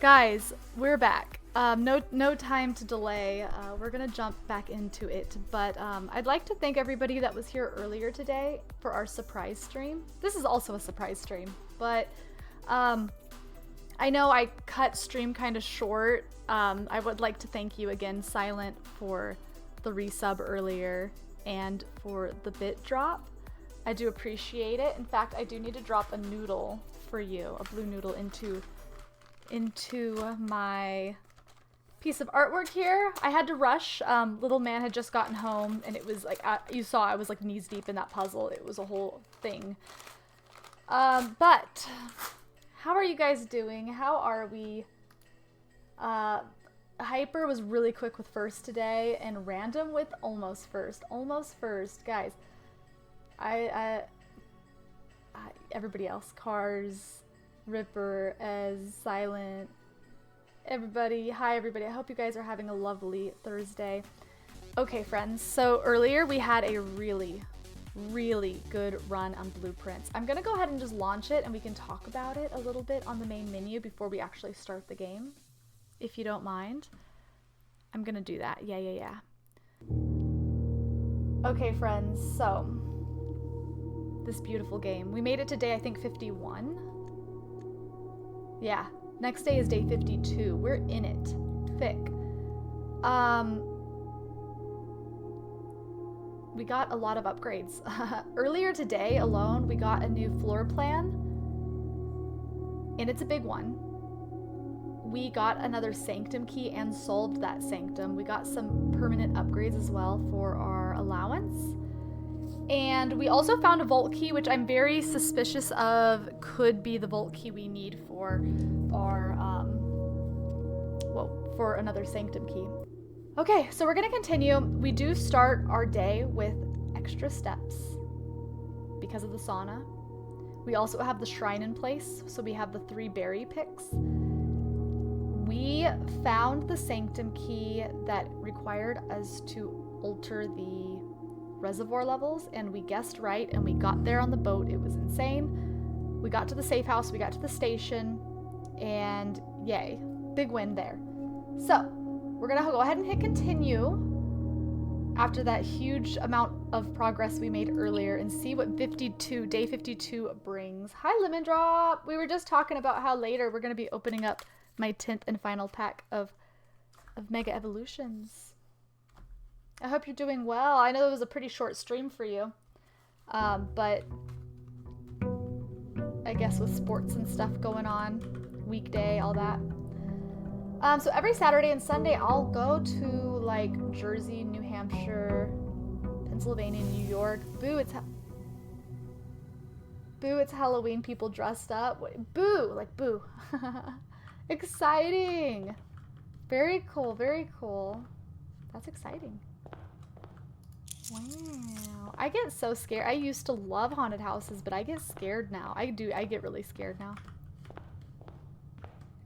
Guys, we're back. No time to delay. We're gonna jump back into it, but I'd like to thank everybody that was here earlier today for our surprise stream. This is also a surprise stream, but I know I cut stream kind of short. I would like to thank you again, Silent, for the resub earlier and for the bit drop. I do appreciate it. In fact, I do need to drop a noodle for you, a blue noodle into my piece of artwork here. I had to rush. Little man had just gotten home, and it was like, you saw I was like knees deep in that puzzle. It was a whole thing. But how are you guys doing? How are we? Hyper was really quick with first today, and random with almost first. Almost first, guys. Everybody else, Cars, Ripper, as Silent, everybody. Hi, everybody. I hope you guys are having a lovely Thursday. Okay, friends. So earlier we had a really good run on blueprints. I'm gonna go ahead and just launch it, and we can talk about it a little bit on the main menu before we actually start the game, if you don't mind. I'm gonna do that. Yeah. Okay, friends. So this beautiful game. We made it to day, I think, 51. Yeah, next day is day 52. We're in it. Thick. We got a lot of upgrades. Earlier today alone, we got a new floor plan, and it's a big one. We got another sanctum key and solved that sanctum. We got some permanent upgrades as well for our allowance. And we also found a vault key, which I'm very suspicious of could be the vault key we need for our, for another sanctum key. Okay, so we're gonna continue. We do start our day with extra steps because of the sauna. We also have the shrine in place, so we have the 3 berry picks. We found the sanctum key that required us to alter the reservoir levels, and we guessed right, and we got there on the boat. It was insane. We got to the safe house, we got to the station, and yay, big win there. So we're gonna go ahead and hit continue after that huge amount of progress we made earlier and see what day 52 brings. Hi, Lemon Drop. We were just talking about how later we're gonna be opening up my 10th and final pack of Mega Evolutions. I hope you're doing well. I know it was a pretty short stream for you, but I guess with sports and stuff going on, weekday, all that. So every Saturday and Sunday, I'll go to like Jersey, New Hampshire, Pennsylvania, New York. Boo! It's Halloween. People dressed up. Boo! Like boo! Exciting! Very cool. Very cool. That's exciting. Wow. I get so scared. I used to love haunted houses, but I get scared now. I get really scared now.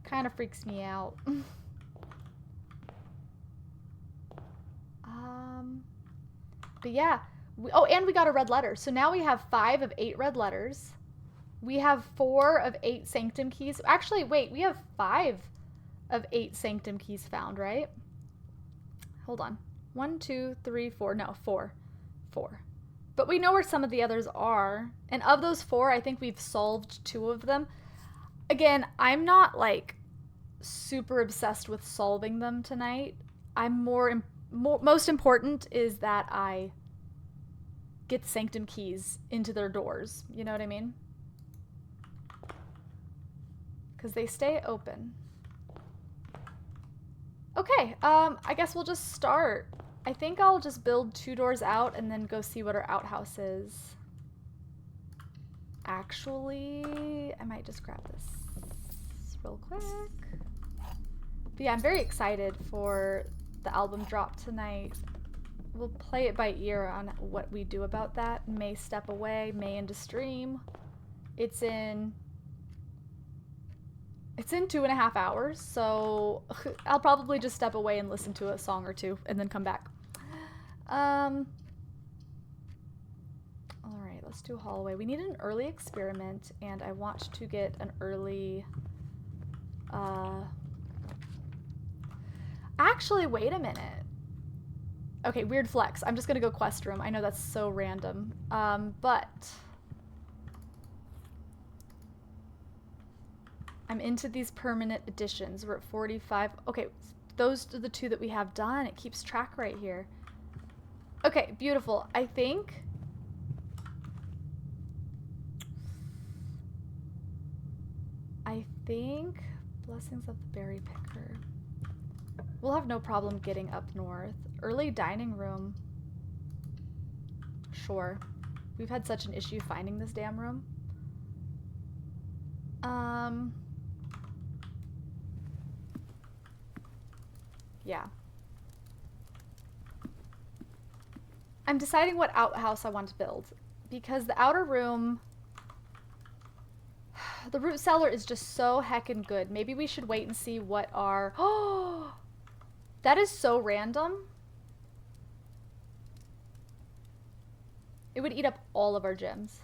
Kind of freaks me out. But yeah. And we got a red letter. So now we have 5 of 8 red letters. We have 4 of 8 sanctum keys. Actually, wait. We have 5 of 8 sanctum keys found, right? Hold on. 1, 2, 3, 4. No, 4. 4. But we know where some of the others are. And of those 4, I think we've solved 2 of them. Again, I'm not like super obsessed with solving them tonight. I'm most important is that I get the sanctum keys into their doors. You know what I mean? Because they stay open. Okay, I guess we'll just start. I think I'll just build 2 doors out and then go see what our outhouse is. Actually, I might just grab this real quick. But yeah, I'm very excited for the album drop tonight. We'll play it by ear on what we do about that. May step away, May into stream. It's in 2.5 hours, so I'll probably just step away and listen to a song or 2 and then come back. Alright, let's do hallway. We need an early experiment, and I want to get an early Actually, wait a minute. Okay, weird flex. I'm just gonna go quest room. I know that's so random. But I'm into these permanent additions. We're at 45. Okay, those are the 2 that we have done. It keeps track right here. Okay, beautiful. I think Blessings of the Berry Picker. We'll have no problem getting up north. Early dining room. Sure. We've had such an issue finding this damn room. Yeah. I'm deciding what outhouse I want to build because the outer room, the root cellar is just so heckin' good. Maybe we should wait and see what our... Oh, that is so random. It would eat up all of our gems.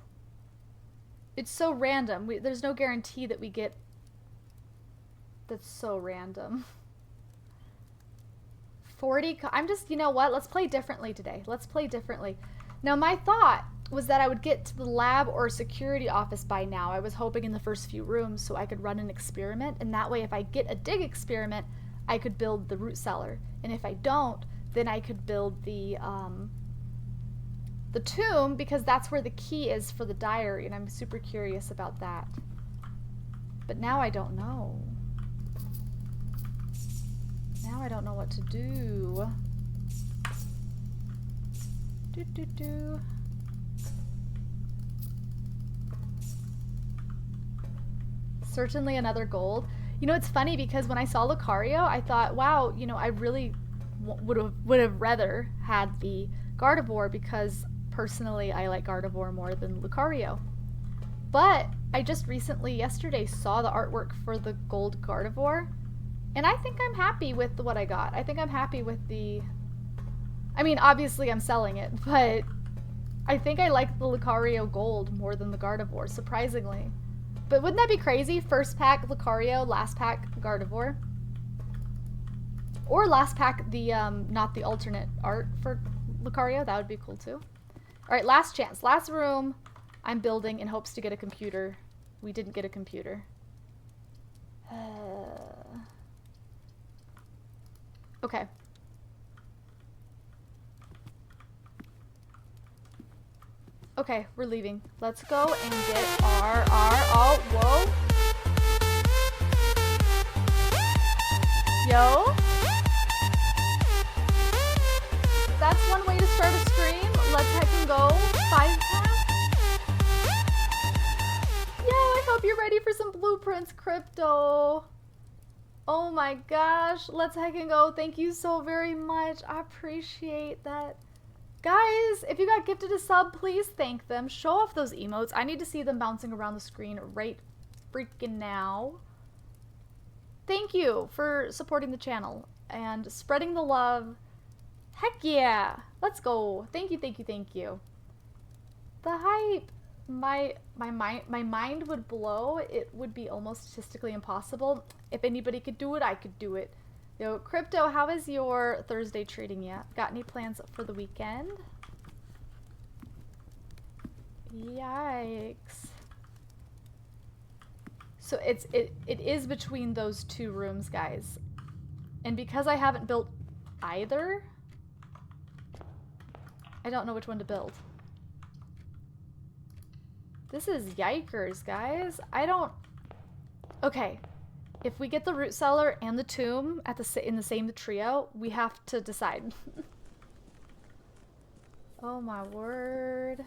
It's so random. There's no guarantee that we get... That's so random. 40... I'm just... You know what? Let's play differently today. Let's play differently. Now, my thought was that I would get to the lab or security office by now. I was hoping in the first few rooms so I could run an experiment. And that way, if I get a dig experiment, I could build the root cellar. And if I don't, then I could build the tomb, because that's where the key is for the diary, and I'm super curious about that. But now I don't know. Now I don't know what to do. Certainly another gold. You know, it's funny because when I saw Lucario, I thought, wow, you know, I really would have rather had the Gardevoir, because personally I like Gardevoir more than Lucario. But I just recently, yesterday, saw the artwork for the gold Gardevoir, and I think I'm happy with what I got. I think I'm happy with the... I mean, obviously I'm selling it, but I think I like the Lucario gold more than the Gardevoir, surprisingly. But wouldn't that be crazy? First pack Lucario, last pack Gardevoir. Or last pack the, not the alternate art for Lucario. That would be cool too. Alright, last chance. Last room I'm building in hopes to get a computer. We didn't get a computer. Okay. Okay, we're leaving. Let's go and get our, oh, whoa. Yo. That's one way to start a stream. Let's heck and go. 5 packs. Yo, I hope you're ready for some blueprints, Crypto. Oh my gosh. Let's heck and go. Thank you so very much. I appreciate that. Guys, if you got gifted a sub, please thank them. Show off those emotes. I need to see them bouncing around the screen right freaking now. Thank you for supporting the channel and spreading the love. Heck yeah. Let's go. Thank you, thank you, thank you. The hype. My mind would blow. It would be almost statistically impossible. If anybody could do it, I could do it. Yo, Crypto, how is your Thursday treating you? Got any plans for the weekend? Yikes. So it is between those 2 rooms, guys. And because I haven't built either, I don't know which one to build. This is yikers, guys. I don't... Okay. If we get the root cellar and the tomb at in the same trio, we have to decide. Oh my word.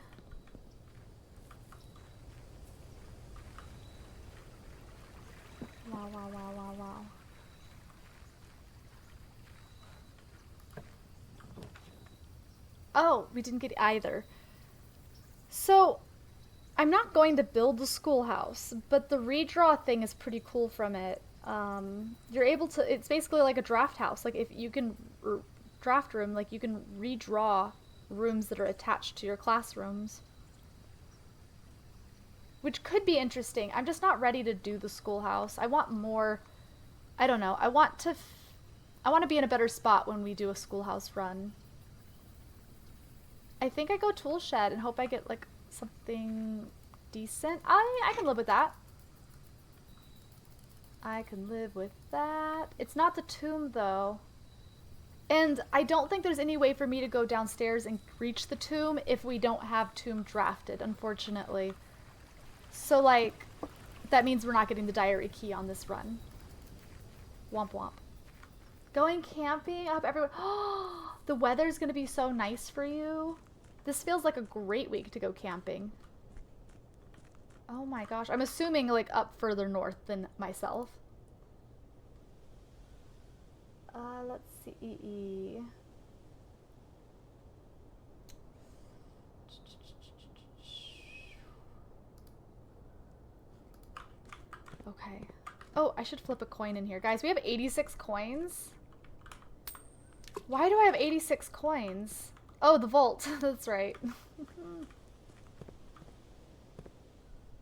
Wow, wow, wow, wow, wow. Oh, we didn't get either. So, I'm not going to build the schoolhouse, but the redraw thing is pretty cool from it. You're able to, it's basically like a draft house. Like if you can, draft room, like you can redraw rooms that are attached to your classrooms. Which could be interesting. I'm just not ready to do the schoolhouse. I want more, I don't know, I want to I want to be in a better spot when we do a schoolhouse run. I think I go tool shed and hope I get like something decent. I can live with that. I can live with that. It's not the tomb though. And I don't think there's any way for me to go downstairs and reach the tomb if we don't have tomb drafted, unfortunately. So like, that means we're not getting the diary key on this run. Womp womp. Going camping up everyone. Oh, the weather's gonna be so nice for you. This feels like a great week to go camping. Oh my gosh. I'm assuming like up further north than myself. Let's see. Okay. Oh, I should flip a coin in here. Guys, we have 86 coins. Why do I have 86 coins? Oh, the vault. That's right.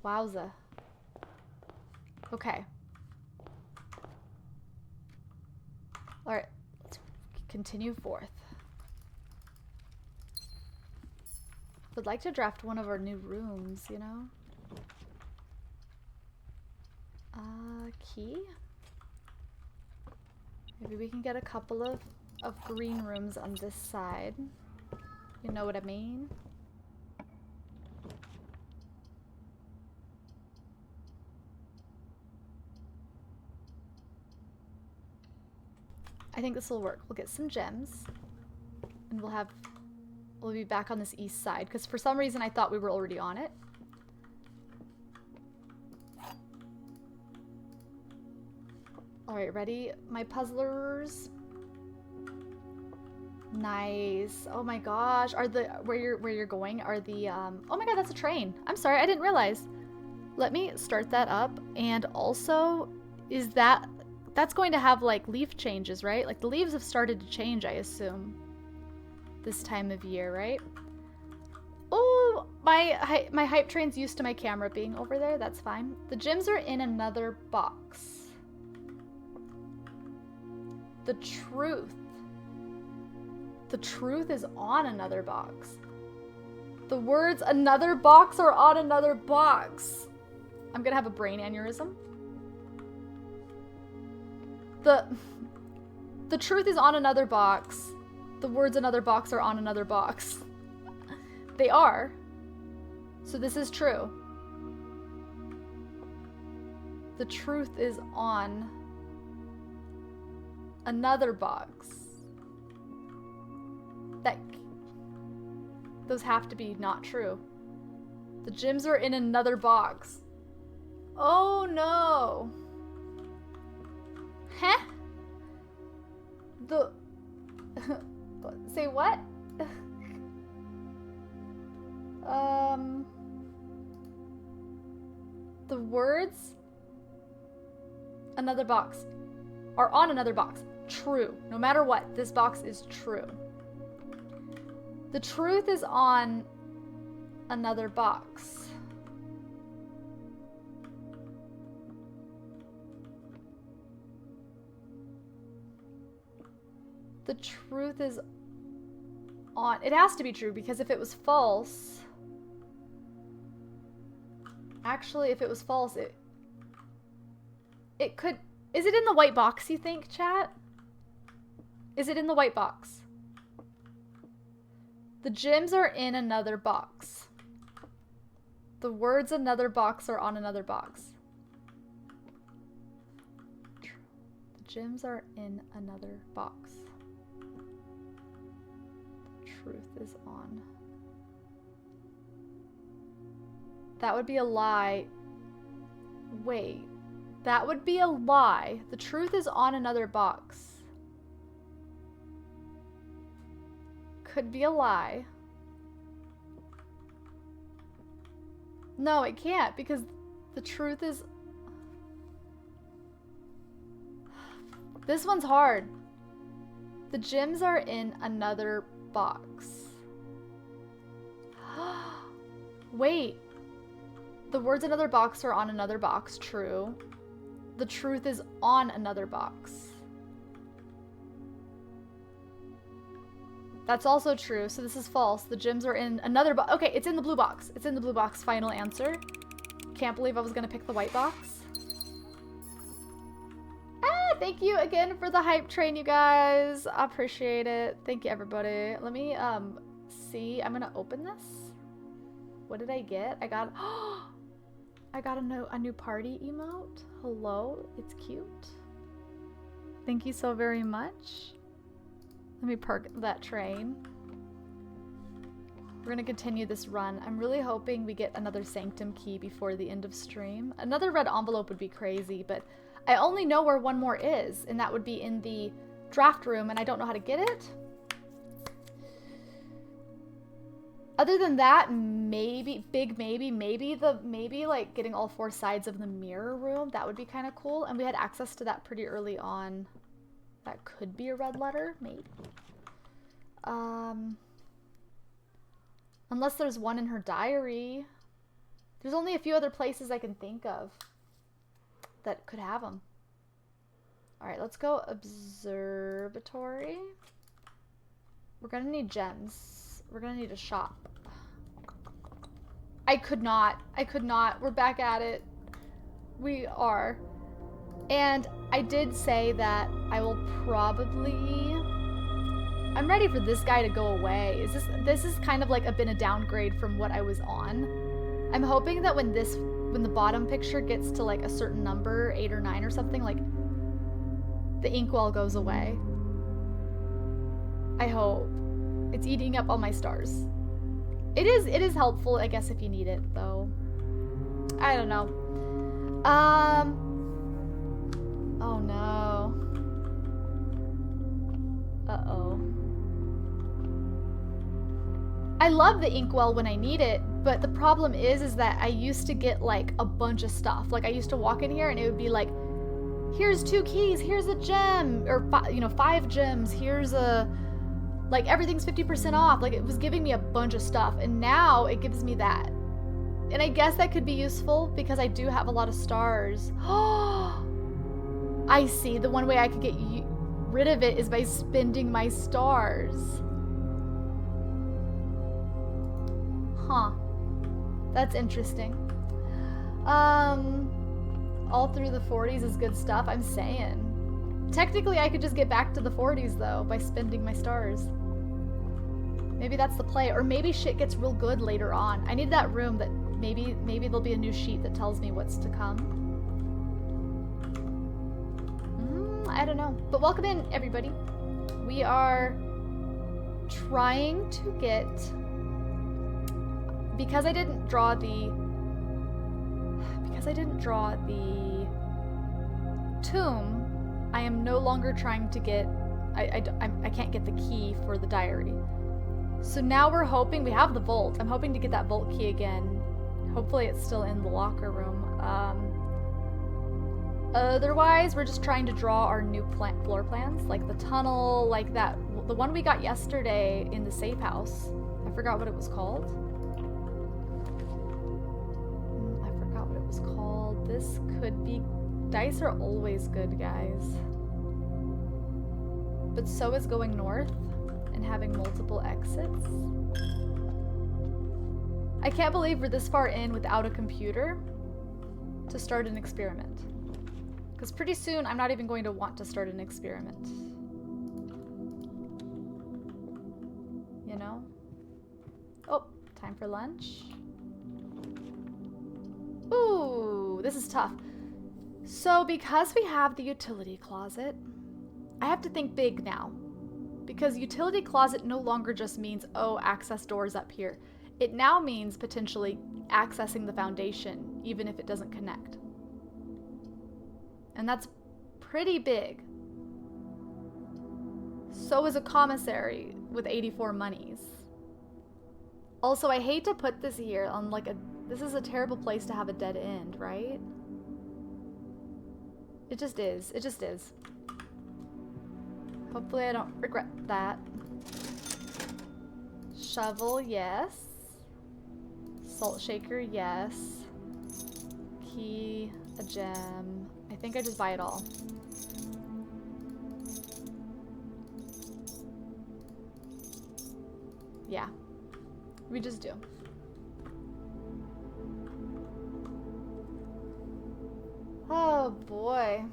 Wowza. Okay. Alright, let's continue forth. Would like to draft one of our new rooms, you know? Key? Maybe we can get a couple of green rooms on this side. You know what I mean? I think this will work. We'll get some gems. And we'll be back on this east side. Because for some reason I thought we were already on it. Alright, ready? My puzzlers. Nice. Oh my gosh. Are the where you're going are the oh my god, that's a train. I'm sorry, I didn't realize. Let me start that up. And also, is that's going to have like leaf changes, right? Like the leaves have started to change, I assume. This time of year, right? Oh, my hype train's used to my camera being over there. That's fine. The gems are in another box. The truth is on another box. The words another box are on another box. I'm gonna have a brain aneurysm. The truth is on another box. The words another box are on another box. They are. So this is true. The truth is on another box. Those have to be not true. The gems are in another box. Oh no. Huh? Say what? The words another box are on another box. True. No matter what, this box is true. The truth is on another box. The truth is on... It has to be true, because if it was false... Actually, if it was false, it could... Is it in the white box, you think, chat? Is it in the white box? The gems are in another box. The words another box are on another box. The gems are in another box. The truth is on. That would be a lie. Wait. That would be a lie. The truth is on another box. Could be a lie. No, it can't, because the truth is... This one's hard. The gems are in another box. Wait. The words another box are on another box. True. The truth is on another box. That's also true. So this is false. The gems are in another box. Okay, it's in the blue box. It's in the blue box. Final answer. Can't believe I was gonna pick the white box. Ah, thank you again for the hype train, you guys. I appreciate it. Thank you, everybody. Let me see. I'm gonna open this. What did I get? I got a new party emote. Hello, it's cute. Thank you so very much. Let me park that train. We're gonna continue this run. I'm really hoping we get another Sanctum key before the end of stream. Another red envelope would be crazy, but I only know where one more is, and that would be in the draft room, and I don't know how to get it. Other than that, maybe, maybe like getting all 4 sides of the mirror room, that would be kind of cool. And we had access to that pretty early on. That could be a red letter, maybe. Unless there's one in her diary. There's only a few other places I can think of that could have them. All right, let's go observatory. We're gonna need gems. We're gonna need a shop. I could not. We're back at it. We are. And I did say that I will probably... I'm ready for this guy to go away. This is kind of like been a downgrade from what I was on. I'm hoping that when the bottom picture gets to like a certain number, 8 or 9 or something, like the inkwell goes away. I hope. It's eating up all my stars. It is helpful, I guess, if you need it, though. I don't know. Oh no. Uh-oh. I love the inkwell when I need it, but the problem is that I used to get like a bunch of stuff. Like I used to walk in here and it would be like, here's 2 keys, here's a gem, or 5 gems, here's a, like everything's 50% off. Like it was giving me a bunch of stuff, and now it gives me that. And I guess that could be useful because I do have a lot of stars. I see. The one way I could get rid of it is by spending my stars. Huh. That's interesting. All through the 40s is good stuff, I'm saying. Technically, I could just get back to the 40s, though, by spending my stars. Maybe that's the play. Or maybe shit gets real good later on. I need that room that maybe there'll be a new sheet that tells me what's to come. I don't know. But welcome in, everybody. We are trying to get... Because I didn't draw the tomb, I am no longer trying to get... I can't get the key for the diary. So now we're hoping... We have the vault. I'm hoping to get that vault key again. Hopefully it's still in the locker room. Otherwise, we're just trying to draw our new floor plans. Like the tunnel, like that. The one we got yesterday in the safe house. I forgot what it was called. This could be... Dice are always good, guys. But so is going north and having multiple exits. I can't believe we're this far in without a computer to start an experiment. Because pretty soon I'm not even going to want to start an experiment. You know? Oh, time for lunch. Ooh, this is tough. So because we have the utility closet, I have to think big now. Because utility closet no longer just means, oh, access doors up here. It now means potentially accessing the foundation, even if it doesn't connect. And that's pretty big. So is a commissary with 84 monies. Also, I hate to put this here on like a... This is a terrible place to have a dead end, right? It just is. It just is. Hopefully I don't regret that. Shovel, yes. Salt shaker, yes. Key, a gem. I think I just buy it all. Yeah. We just do. Oh boy.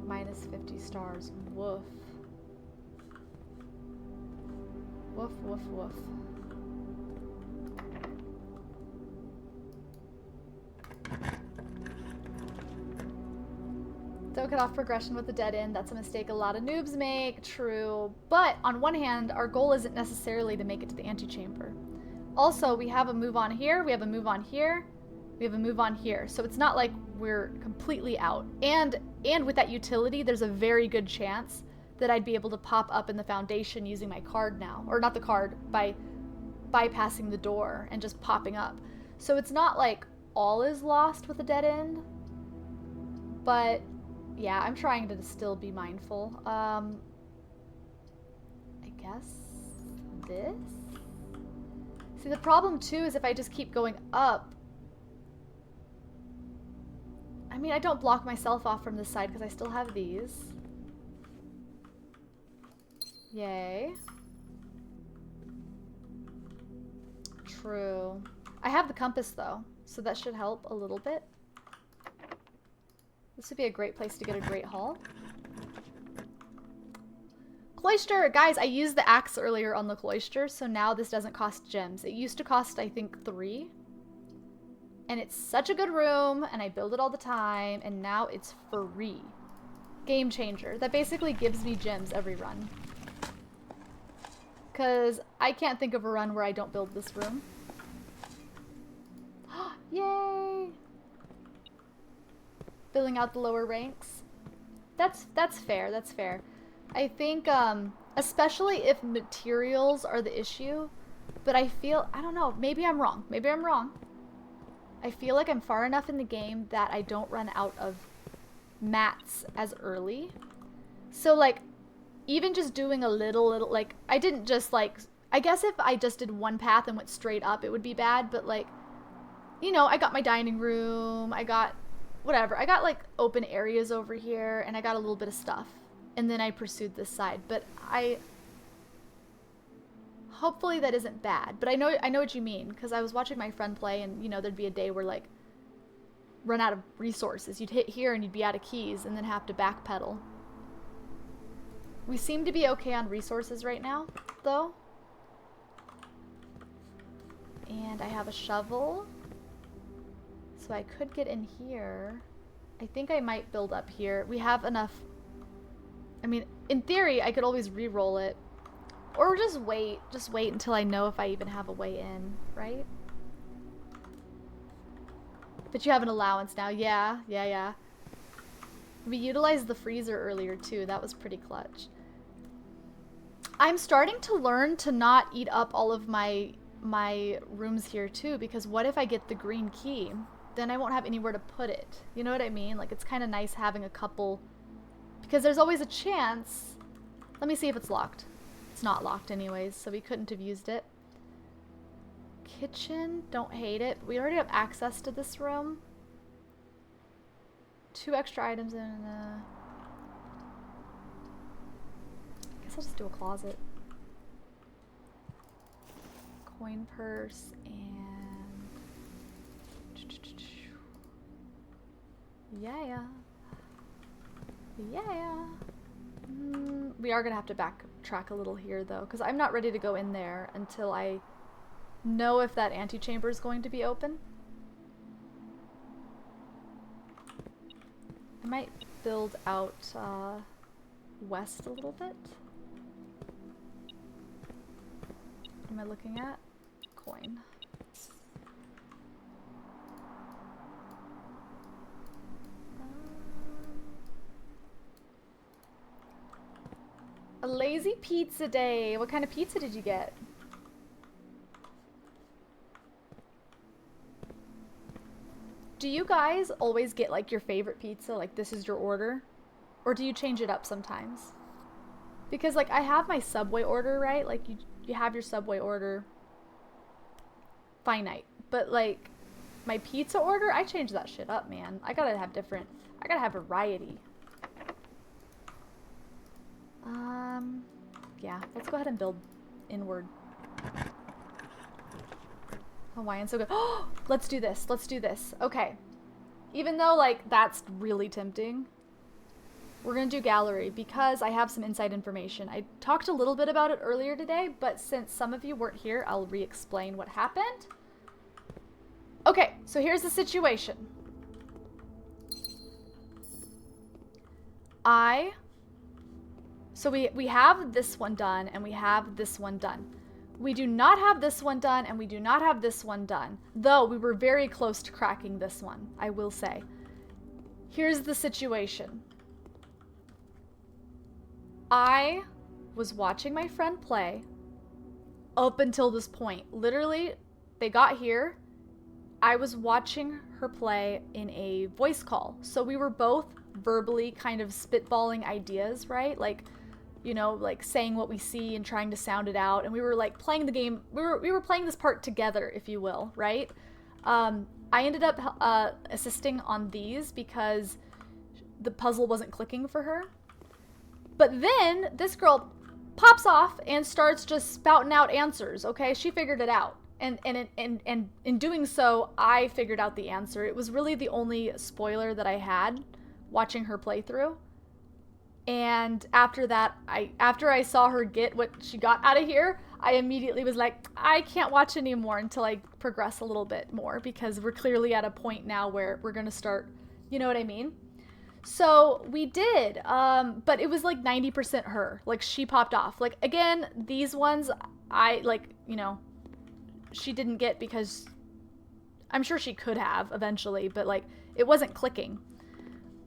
Minus 50 stars. Woof. Woof, woof, woof. Don't cut off progression with the dead end. That's a mistake a lot of noobs make. True. But on one hand, our goal isn't necessarily to make it to the antechamber. Also, we have a move on here. We have a move on here. We have a move on here. So it's not like we're completely out. And with that utility, there's a very good chance that I'd be able to pop up in the foundation using my card now. Or not the card, by bypassing the door and just popping up. So it's not like all is lost with a dead end. But yeah, I'm trying to still be mindful. I guess this? See, the problem too is if I just keep going up, I mean, I don't block myself off from this side because I still have these. Yay. True. I have the compass though, so that should help a little bit. This would be a great place to get a great haul. Cloister! Guys, I used the axe earlier on the cloister, so now this doesn't cost gems. It used to cost, I think, 3. And it's such a good room, and I build it all the time, and now it's free. Game changer. That basically gives me gems every run. Because I can't think of a run where I don't build this room. Yay! Filling out the lower ranks. That's fair, that's fair. I think, especially if materials are the issue, but I feel, I don't know, maybe I'm wrong. Maybe I'm wrong. I feel like I'm far enough in the game that I don't run out of mats as early. So, like, even just doing a little, like, I didn't just, like, I guess if I just did one path and went straight up, it would be bad, but, like, you know, I got my dining room, I got whatever. I got, like, open areas over here, and I got a little bit of stuff. And then I pursued this side, but hopefully that isn't bad. But I know what you mean, because I was watching my friend play, and, you know, there'd be a day where, like, run out of resources. You'd hit here, and you'd be out of keys, and then have to backpedal. We seem to be okay on resources right now, though. And I have a shovel. So I could get in here. I think I might build up here. We have enough. I mean, in theory, I could always re-roll it. Or just wait. Just wait until I know if I even have a way in, right? But you have an allowance now. Yeah. We utilized the freezer earlier, too. That was pretty clutch. I'm starting to learn to not eat up all of my rooms here, too, because what if I get the green key? Then I won't have anywhere to put it. You know what I mean? Like, it's kind of nice having a couple, because there's always a chance. Let me see if it's locked. It's not locked anyways, so we couldn't have used it. Kitchen, don't hate it. We already have access to this room. 2 extra items in, I guess I'll just do a closet. Coin purse and yeah. We are gonna have to backtrack a little here though, because I'm not ready to go in there until I know if that antechamber is going to be open. I might build out west a little bit. What am I looking at? Coin. A lazy pizza day. What kind of pizza did you get? Do you guys always get like your favorite pizza? Like this is your order? Or do you change it up sometimes? Because like I have my Subway order, right? Like you have your Subway order finite. But like my pizza order, I change that shit up, man. I gotta have variety. Yeah, let's go ahead and build inward. Hawaiian, so good. Oh, let's do this. Let's do this. Okay. Even though, like, that's really tempting, we're gonna do gallery because I have some inside information. I talked a little bit about it earlier today, but since some of you weren't here, I'll re-explain what happened. Okay, so here's the situation. So we have this one done and we have this one done. We do not have this one done and we do not have this one done. Though we were very close to cracking this one, I will say. Here's the situation. I was watching my friend play up until this point. Literally, they got here. I was watching her play in a voice call. So we were both verbally kind of spitballing ideas, right? Like, you know, like saying what we see and trying to sound it out. And we were like playing the game. We were playing this part together, if you will, right? I ended up assisting on these because the puzzle wasn't clicking for her. But then this girl pops off and starts just spouting out answers, okay? She figured it out. And in doing so, I figured out the answer. It was really the only spoiler that I had watching her playthrough. And after that, after I saw her get what she got out of here, I immediately was like, I can't watch anymore until I progress a little bit more because we're clearly at a point now where we're going to start, you know what I mean? So we did, but it was like 90% her. Like, she popped off. Like, again, these ones, I, like, you know, she didn't get because I'm sure she could have eventually, but, like, it wasn't clicking.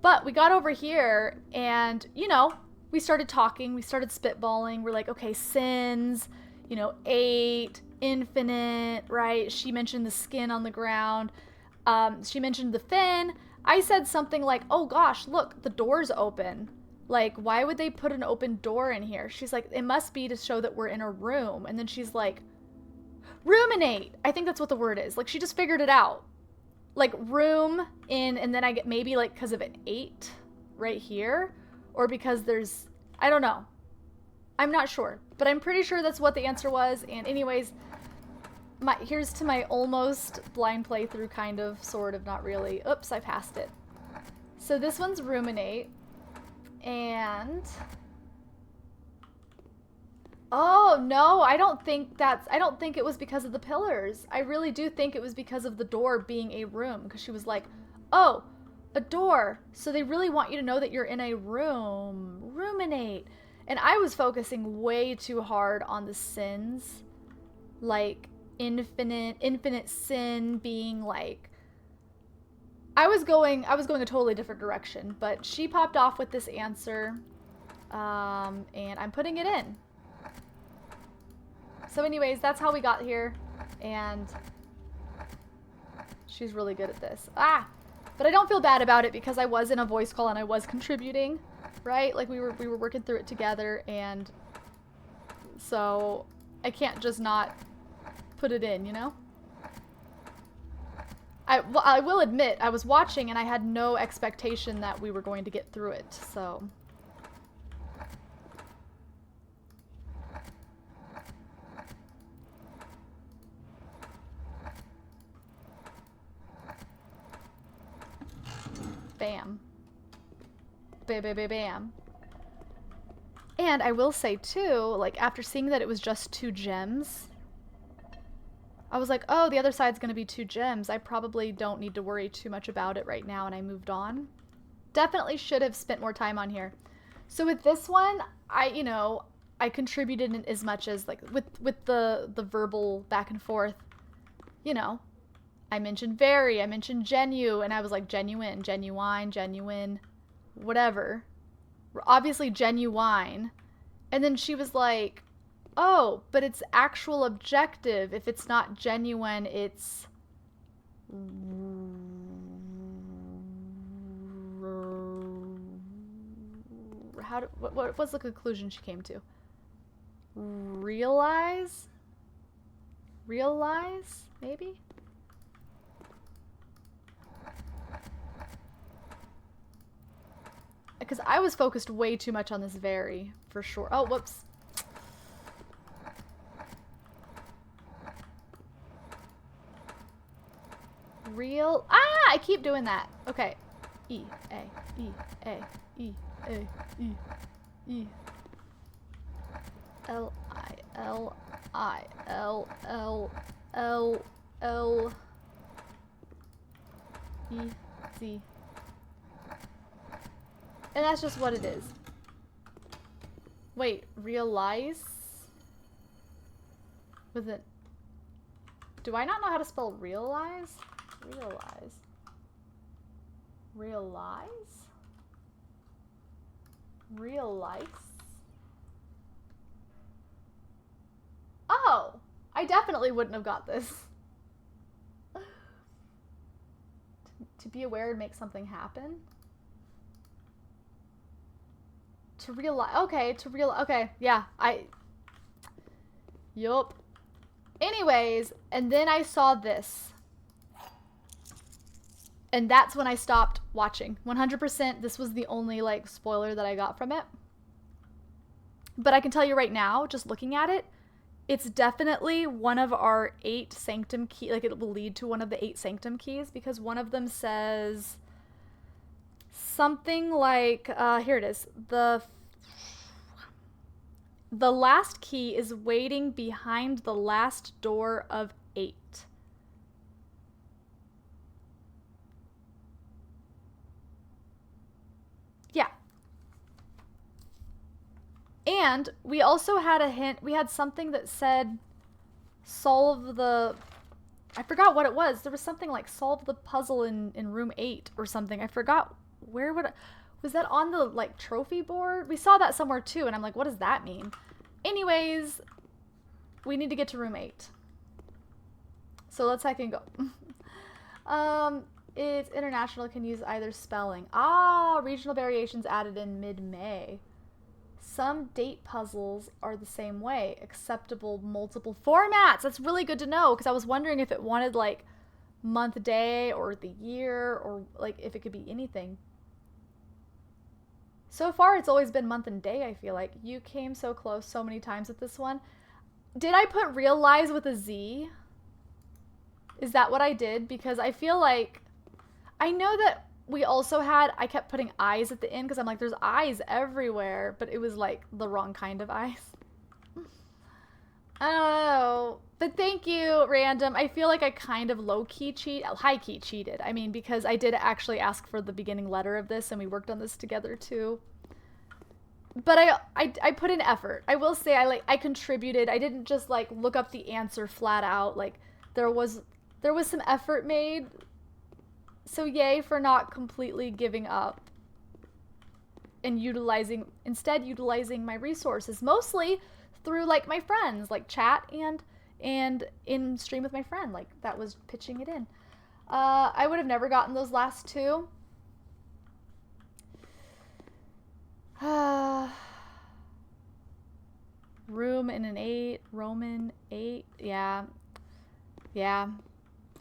But we got over here and, you know, we started talking, we started spitballing. We're like, okay, sins, you know, 8, infinite, right? She mentioned the skin on the ground. She mentioned the fin. I said something like, oh gosh, look, the door's open. Like, why would they put an open door in here? She's like, it must be to show that we're in a room. And then she's like, ruminate. I think that's what the word is. Like, she just figured it out. Like, room in, and then I get maybe like because of an 8 right here, or because there's, I don't know. I'm not sure, but I'm pretty sure that's what the answer was. And anyways, here's to my almost blind playthrough, kind of, sort of, not really. Oops, I passed it. So this one's ruminate, and oh no, I don't think it was because of the pillars. I really do think it was because of the door being a room, because she was like, oh, a door. So they really want you to know that you're in a room. Ruminate. And I was focusing way too hard on the sins. Like, infinite sin being like, I was going a totally different direction, but she popped off with this answer, and I'm putting it in. So anyways, that's how we got here, and she's really good at this. But I don't feel bad about it because I was in a voice call and I was contributing, right? Like, we were working through it together, and so I can't just not put it in, you know? I will admit, I was watching and I had no expectation that we were going to get through it, so. Bam. Bam, bam, bam, bam. And I will say too, like, after seeing that it was just 2 gems, I was like, oh, the other side's gonna be 2 gems. I probably don't need to worry too much about it right now, and I moved on. Definitely should have spent more time on here. So with this one, I contributed in as much as, like, with the verbal back and forth, you know. I mentioned very, I mentioned genu, and I was like, genuine, genuine, genuine, whatever. Obviously genuine. And then she was like, oh, but it's actual objective. If it's not genuine, it's what was the conclusion she came to? Realize, maybe? Because I was focused way too much on this very, for sure. Oh, whoops. Real. Ah, I keep doing that. Okay. E, A, E, A, E, A, E, E. L, I, L, I, L, L, L, L, E, Z. And that's just what it is. Wait, realize? With it. Do I not know how to spell realize? Realize. Realize? Realize? Oh! I definitely wouldn't have got this. To be aware and make something happen? To realize. Okay, to realize. Okay, yeah. Yup. Anyways, and then I saw this. And that's when I stopped watching. 100%, this was the only, like, spoiler that I got from it. But I can tell you right now, just looking at it, it's definitely one of our 8 sanctum keys. Like, it will lead to one of the 8 sanctum keys, because one of them says something like, here it is. The last key is waiting behind the last door of 8. Yeah. And we also had a hint. We had something that said solve the... I forgot what it was. There was something like solve the puzzle in room 8 or something. I forgot where would... Was that on the, like, trophy board? We saw that somewhere too, and I'm like, what does that mean? Anyways, we need to get to room 8. So let's heck and go. It's international, can use either spelling. Ah, regional variations added in mid-May. Some date puzzles are the same way. Acceptable multiple formats. That's really good to know, because I was wondering if it wanted, like, month, day, or the year, or, like, if it could be anything. So far, it's always been month and day, I feel like. You came so close so many times with this one. Did I put realize with a Z? Is that what I did? Because I feel like... I know that we also had... I kept putting eyes at the end, because I'm like, there's eyes everywhere. But it was, like, the wrong kind of eyes. I don't know. But thank you, Random. I feel like I kind of low-key high-key cheated. I mean, because I did actually ask for the beginning letter of this, and we worked on this together, too. But I put in effort. I will say I contributed. I didn't just, like, look up the answer flat out. Like, there was some effort made. So yay for not completely giving up. And instead utilizing my resources. Mostly through, like, my friends, like chat and in stream with my friend, like that was pitching it in. I would have never gotten those last 2. Room in an 8, Roman 8, yeah.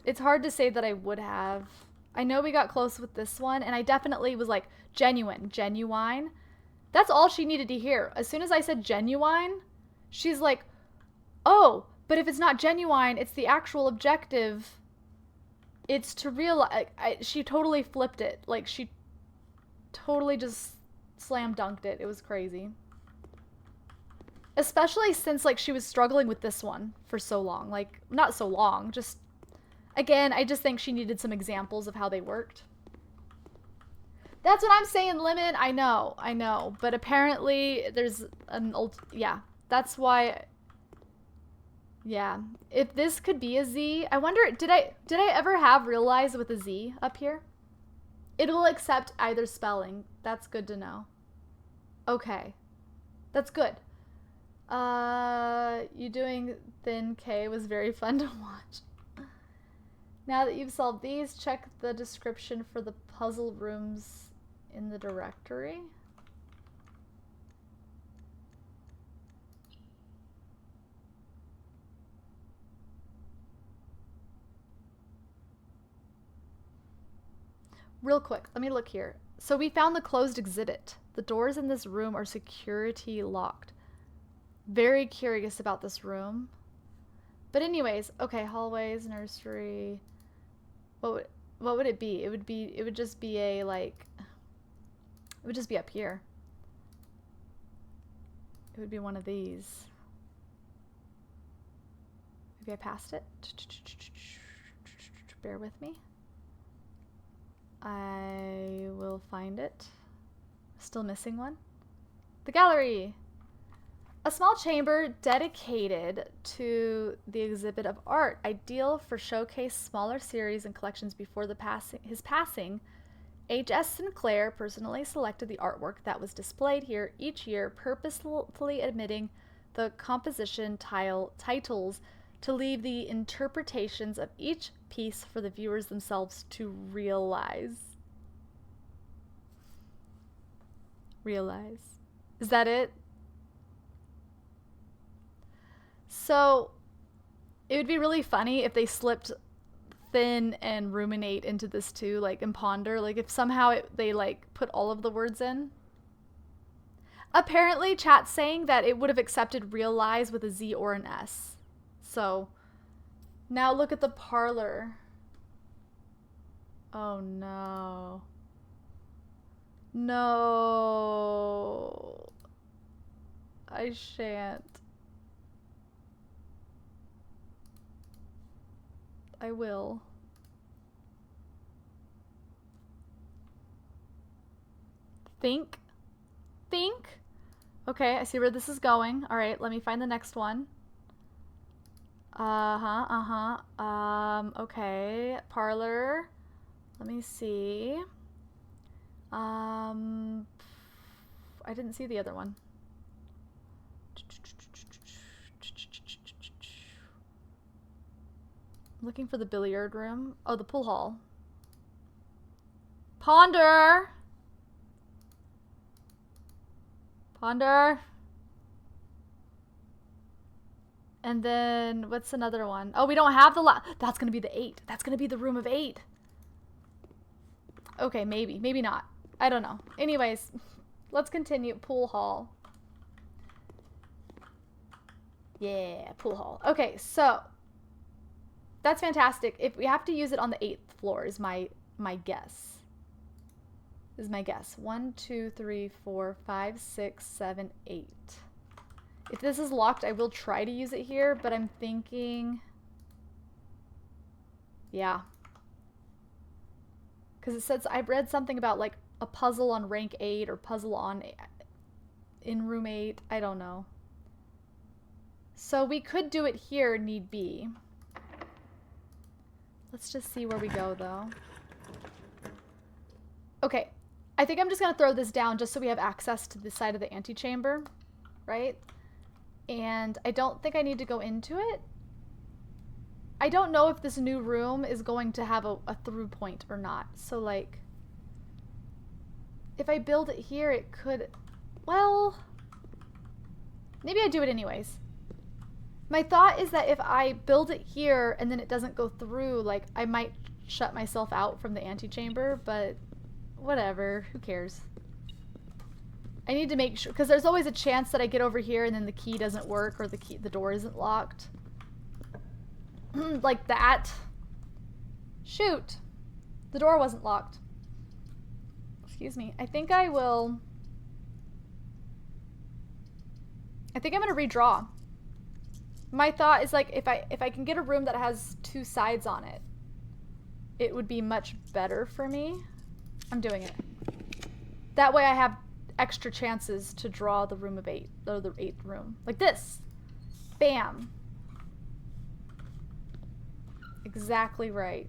It's hard to say that I would have. I know we got close with this one, and I definitely was like, genuine. That's all she needed to hear. As soon as I said genuine, she's like, oh, but if it's not genuine, it's the actual objective. It's to realize... she totally flipped it. Like, she totally just slam dunked it. It was crazy. Especially since, like, she was struggling with this one for so long. Like, not so long, just... Again, I just think she needed some examples of how they worked. That's what I'm saying, Lemon. I know. But apparently there's an old... Yeah, that's why... Yeah. If this could be a Z... I wonder, did I ever have realize with a Z up here? It will accept either spelling. That's good to know. Okay. That's good. You doing Thin K was very fun to watch. Now that you've solved these, check the description for the puzzle rooms in the directory. Real quick, let me look here. So we found the closed exhibit. The doors in this room are security locked. Very curious about this room. But anyways, okay, hallways, nursery. What would it be? It would just be a like, it would just be up here. It would be one of these. Maybe I passed it. Bear with me. I will find it. Still missing one. The gallery. A small chamber dedicated to the exhibit of art, ideal for showcase smaller series and collections before his passing. H.S. Sinclair personally selected the artwork that was displayed here each year, purposefully omitting the composition titles to leave the interpretations of each piece for the viewers themselves to realize. Realize. Is that it? So, it would be really funny if they slipped thin and ruminate into this too, like, and ponder. Like, if somehow they, like, put all of the words in. Apparently, chat's saying that it would have accepted realize with a Z or an S. So, now look at the parlor. Oh, no. No. I shan't. I will. Think? Okay, I see where this is going. All right, let me find the next one. Okay, parlor. Let me see. I didn't see the other one. Looking for the billiard room. Oh, the pool hall. Ponder! And then, what's another one? Oh, we don't have the that's gonna be the 8. That's gonna be the room of 8. Okay, maybe. Maybe not. I don't know. Anyways, let's continue. Pool hall. Yeah, pool hall. Okay, so that's fantastic. If we have to use it on the 8th floor is my guess. Is my guess. 1, 2, 3, 4, 5, 6, 7, 8. If this is locked, I will try to use it here, but I'm thinking, yeah. Because it says, I read something about like a puzzle on rank 8 or puzzle on in room 8. I don't know. So we could do it here, need be. Let's just see where we go, though. Okay. I think I'm just going to throw this down just so we have access to the side of the antechamber, right? And I don't think I need to go into it. I don't know if this new room is going to have a through point or not. So, like, if I build it here, it could... Well, maybe I do it anyways. My thought is that if I build it here and then it doesn't go through, like, I might shut myself out from the antechamber, but whatever. Who cares? I need to make sure, because there's always a chance that I get over here and then the key doesn't work or the door isn't locked. Like that. Shoot. The door wasn't locked. Excuse me. I think I'm going to redraw. My thought is like if I can get a room that has 2 sides on it, it would be much better for me. I'm doing it. That way I have extra chances to draw the room of 8, or the 8th room. Like this. Bam. Exactly right.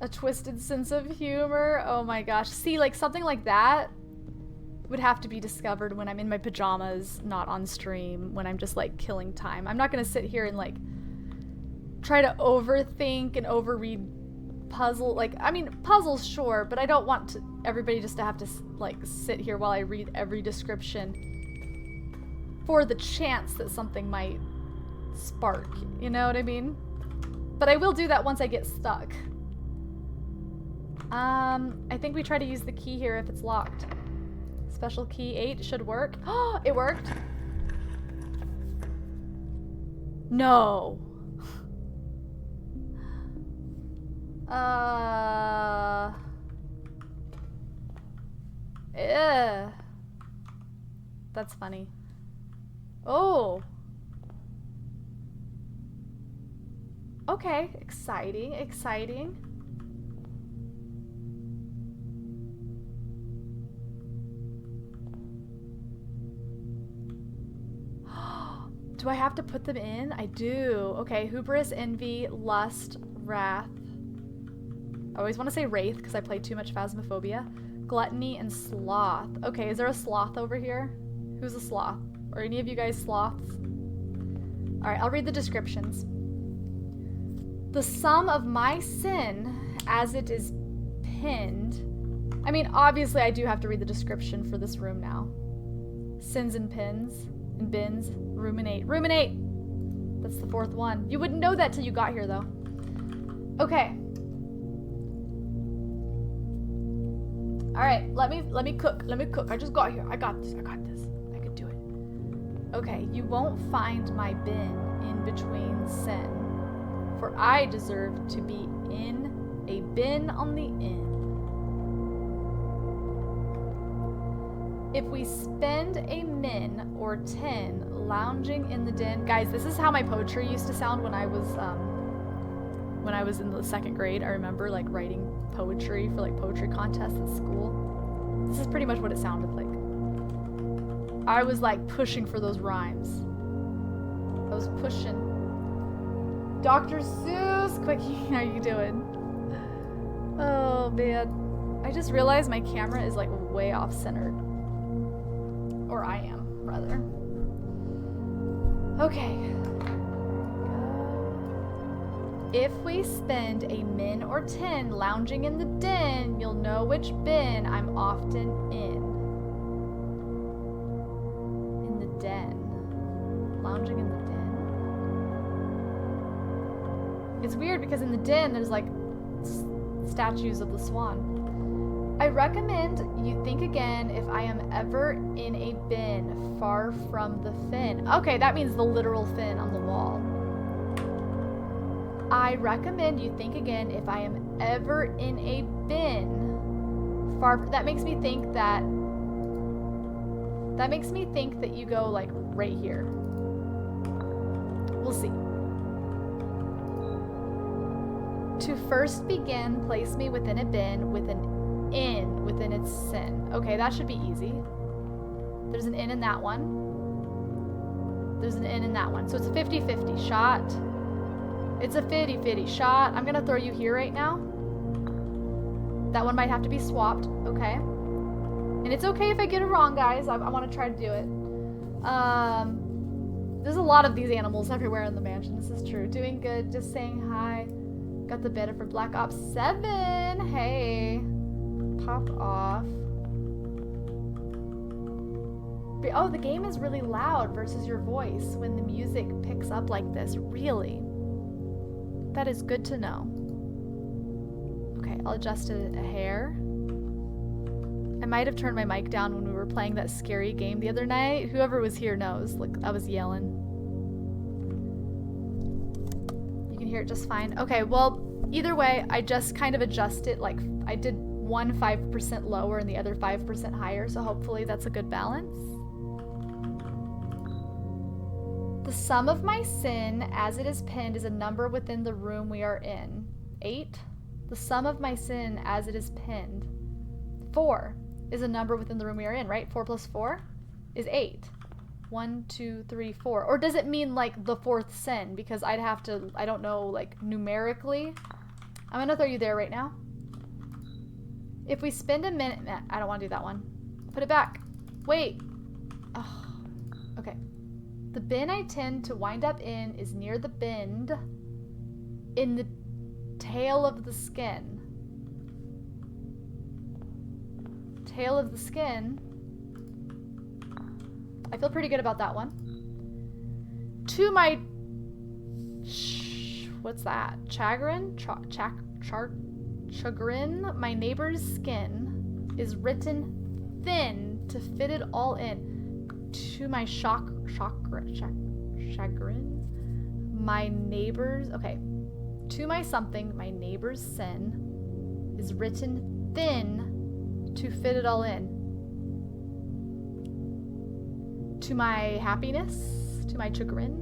A twisted sense of humor. Oh my gosh. See, like something like that would have to be discovered when I'm in my pajamas, not on stream, when I'm just like killing time. I'm not gonna sit here and like try to overthink and overread puzzle. Like, I mean, puzzles, sure, but I don't want everybody just to have to like sit here while I read every description for the chance that something might spark. You know what I mean? But I will do that once I get stuck. I think we try to use the key here if it's locked. Special key 8 should work. Oh, it worked. No. That's funny. Oh. Okay, exciting, exciting. Do I have to put them in? I do. Okay, hubris, envy, lust, wrath. I always want to say wraith because I play too much Phasmophobia. Gluttony and sloth. Okay, is there a sloth over here? Who's a sloth? Are any of you guys sloths? Alright, I'll read the descriptions. The sum of my sin as it is pinned. I mean, obviously I do have to read the description for this room now. Sins and pins and bins. Ruminate. Ruminate! That's the 4th one. You wouldn't know that till you got here though. Okay. Alright, let me cook. Let me cook. I just got here. I got this. I got this. I could do it. Okay, you won't find my bin in between sin, for I deserve to be in a bin on the inn. If we spend a min or 10 lounging in the den, guys, this is how my poetry used to sound when I was in the 2nd grade. I remember like writing poetry for like poetry contests at school. This is pretty much what it sounded like. I was like pushing for those rhymes. I was pushing. Dr. Seuss, Quickie, how you doing? Oh man. I just realized my camera is like way off centered. Or I am, rather. Okay. If we spend a min or 10 lounging in the den, you'll know which bin I'm often in. In the den. Lounging in the den. It's weird because in the den there's like statues of the swan. I recommend you think again if I am ever in a bin far from the fin. Okay, that means the literal fin on the wall. I recommend you think again if I am ever in a bin far. That makes me think that you go like right here. We'll see. To first begin, place me within a bin with an in within its sin. Okay, that should be easy. There's an in in that one. There's an in that one. So it's a 50-50 shot. It's a 50-50 shot. I'm gonna throw you here right now. That one might have to be swapped. Okay. And it's okay if I get it wrong, guys. I want to try to do it. There's a lot of these animals everywhere in the mansion. This is true. Doing good. Just saying hi. Got the beta for Black Ops 7. Hey. Pop off. Oh, the game is really loud versus your voice when the music picks up like this. Really? That is good to know. Okay, I'll adjust it a hair. I might have turned my mic down when we were playing that scary game the other night. Whoever was here knows. Like, I was yelling. You can hear it just fine. Okay, well, either way, I just kind of adjust it. Like, I did one 5% lower and the other 5% higher, so hopefully that's a good balance. The sum of my sin as it is pinned is a number within the room we are in. 8. The sum of my sin as it is pinned. 4 is a number within the room we are in, right? 4 plus 4 is 8. 1, 2, 3, 4. Or does it mean like the 4th sin? Because I'd have to, I don't know, like numerically. I'm gonna throw you there right now. If we spend a minute, nah, I don't want to do that one. Put it back. Wait. Oh, okay. The bin I tend to wind up in is near the bend in the tail of the skin. Tail of the skin. I feel pretty good about that one. To my What's that? Chagrin? Chagrin? My neighbor's skin is written thin to fit it all in. To my chagrin? My neighbor's... Okay. To my something, my neighbor's sin is written thin to fit it all in. To my happiness? To my chagrin?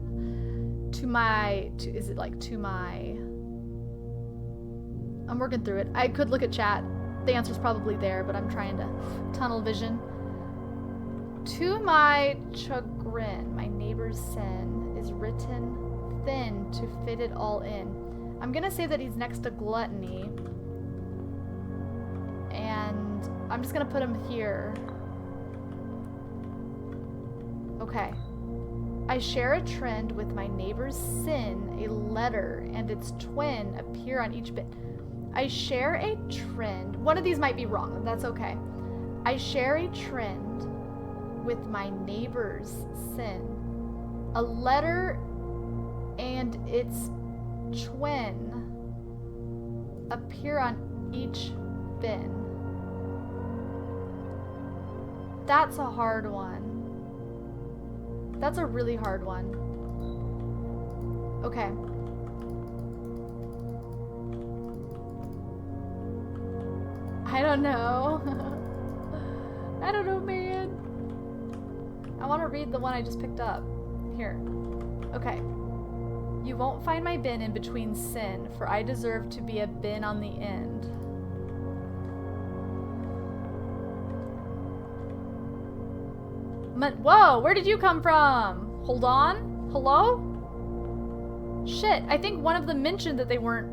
Is it like to my... I'm working through it. I could look at chat. The answer's probably there, but I'm trying to tunnel vision. To my chagrin, my neighbor's sin is written thin to fit it all in. I'm gonna say that he's next to gluttony. And I'm just gonna put him here. Okay. I share a trend with my neighbor's sin, a letter and its twin appear on each bit. I share a trend. One of these might be wrong. That's okay. I share a trend with my neighbor's sin. A letter and its twin appear on each bin. That's a hard one. That's a really hard one. Okay. I don't know. I don't know, man. I want to read the one I just picked up. Here. Okay. You won't find my bin in between sin, for I deserve to be a bin on the end. Whoa, where did you come from? Hold on. Hello? Shit, I think one of them mentioned that they weren't...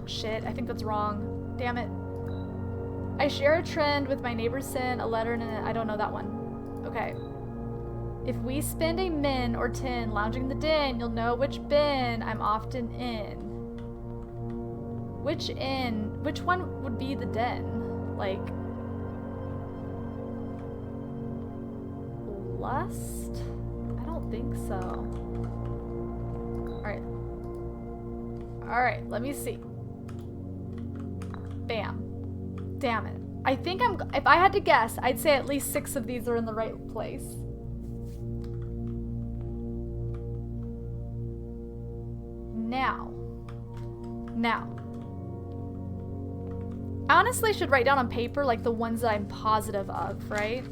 shit, I think that's wrong. Damn it. I share a trend with my neighbor's sin, a letter, and I don't know that one. Okay. If we spend a min or 10 lounging in the den, you'll know which bin I'm often in. Which one would be the den? Like... Lust? I don't think so. Alright. Alright, let me see. Bam. Damn it. I think if I had to guess, I'd say at least 6 of these are in the right place. Now. I honestly should write down on paper like the ones that I'm positive of, right?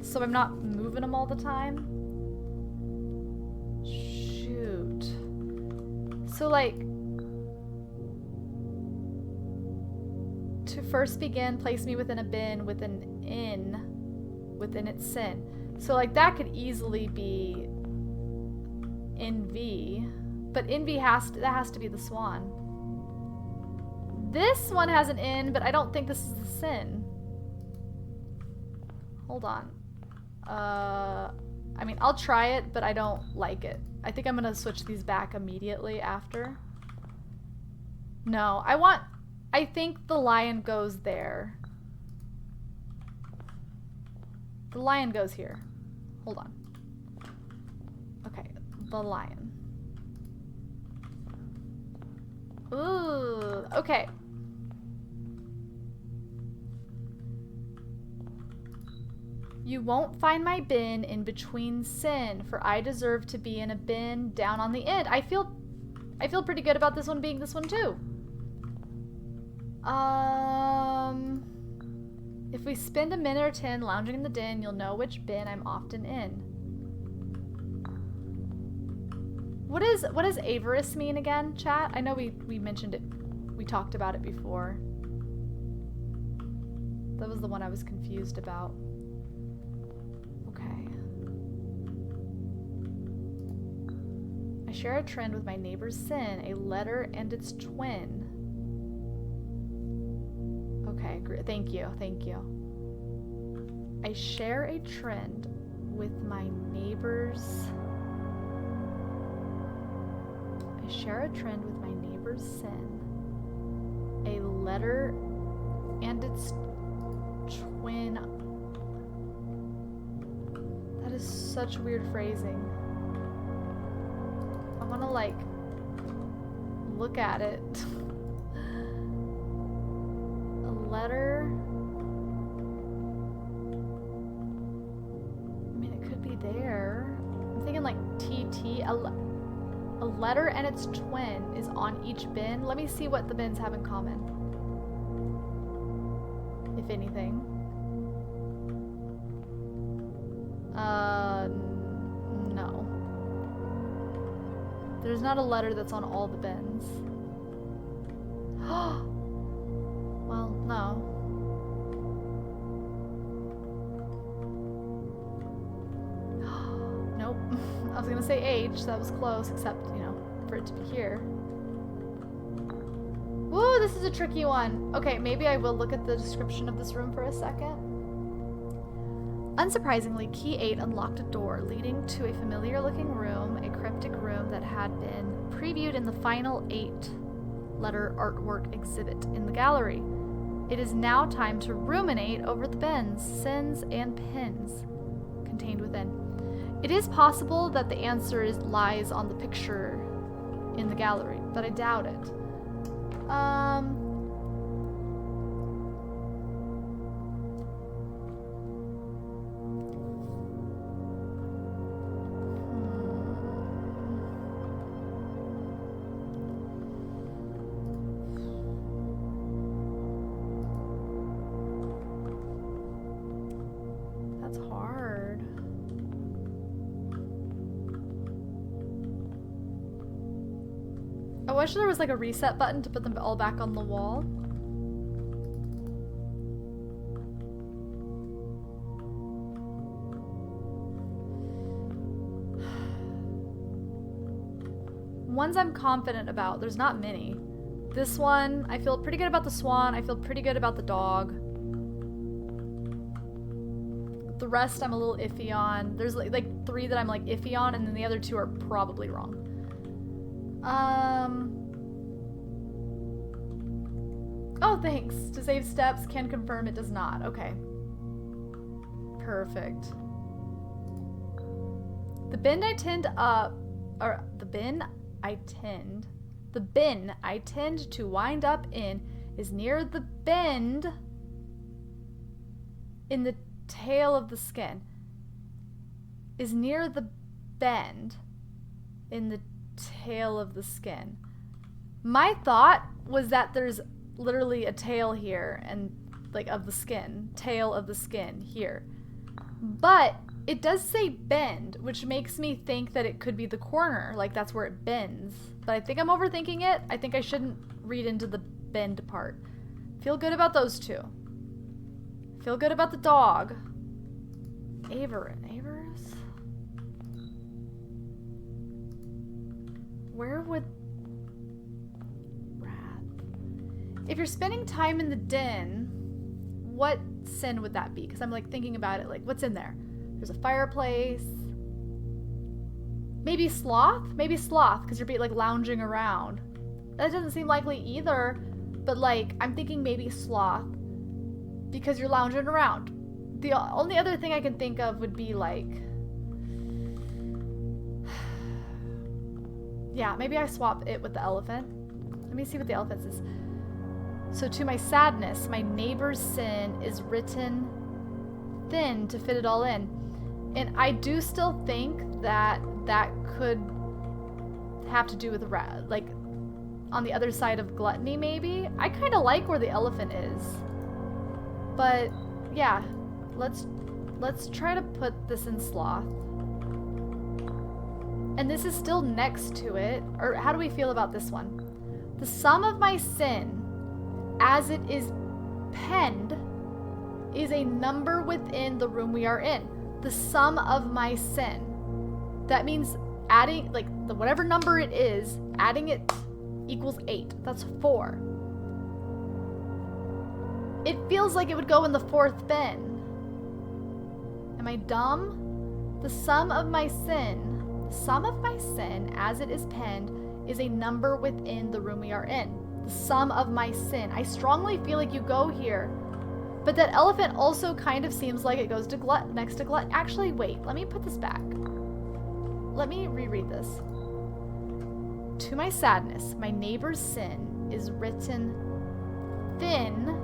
So I'm not moving them all the time. Shoot. So like, to first begin, place me within a bin with an in within its sin. So like that could easily be envy, but envy has to be the swan. This one has an in, but I don't think this is the sin. Hold on. I mean, I'll try it, but I don't like it. I think I'm gonna switch these back immediately after. No, I think the lion goes there. The lion goes here. Hold on. Okay, the lion. Ooh, okay. You won't find my bin in between sin, for I deserve to be in a bin down on the end. I feel pretty good about this one being this one too. If we spend a minute or 10 lounging in the den, you'll know which bin I'm often in. What does avarice mean again, chat? I know we mentioned it. We talked about it before. That was the one I was confused about. Okay. I share a trend with my neighbor's sin, a letter and its twin. Okay, thank you. I share a trend with my neighbor's... I share a trend with my neighbor's sin, a letter and its twin. That is such weird phrasing. want to like look at it. A letter. I mean, it could be there. I'm thinking like TT. A letter and its twin is on each bin. Let me see what the bins have in common. If anything. No. There's not a letter that's on all the bins. Well, no. Nope. I was gonna say H, so that was close, except, you know, for it to be here. Woo, this is a tricky one. Okay, maybe I will look at the description of this room for a second. Unsurprisingly, key 8 unlocked a door leading to a familiar-looking room, a cryptic room that had been previewed in the final 8-letter artwork exhibit in the gallery. It is now time to ruminate over the bins, sins, and pins contained within. It is possible that the answer lies on the picture in the gallery, but I doubt it. That's hard. I wish there was like a reset button to put them all back on the wall. Ones I'm confident about, there's not many. This one, I feel pretty good about the swan. I feel pretty good about the dog. The rest I'm a little iffy on. There's like 3 that I'm like iffy on, and then the other 2 are probably wrong. Oh, thanks. To save steps, can confirm it does not. Okay. Perfect. The bin I tend to wind up in is near the bend in the tail of the skin. Is near the bend in the tail of the skin. My thought was that there's literally a tail here and like of the skin, tail of the skin here. But it does say bend, which makes me think that it could be the corner, like that's where it bends. But I think I'm overthinking it. I think I shouldn't read into the bend part. Feel good about those 2. Feel good about the dog. Avarice. Where would Wrath? If you're spending time in the den, what sin would that be? Because I'm like thinking about it, like what's in there? There's a fireplace. Maybe sloth? Maybe sloth, because you're like lounging around. That doesn't seem likely either, but like I'm thinking maybe sloth because you're lounging around. The only other thing I can think of would be like, yeah, maybe I swap it with the elephant. Let me see what the elephant says. So to my sadness, my neighbor's sin is written thin to fit it all in. And I do still think that that could have to do with like on the other side of gluttony maybe. I kind of like where the elephant is. But yeah, let's try to put this in sloth. And this is still next to it. Or how do we feel about this one? The sum of my sin, as it is penned, is a number within the room we are in. The sum of my sin. That means adding, like, whatever number it is, adding it equals 8. That's 4. It feels like it would go in the 4th bin. Am I dumb? The sum of my sin, as it is penned, is a number within the room we are in. The sum of my sin. I strongly feel like you go here. But that elephant also kind of seems like it goes to next to glut. Actually, wait. Let me put this back. Let me reread this. To my sadness, my neighbor's sin is written thin.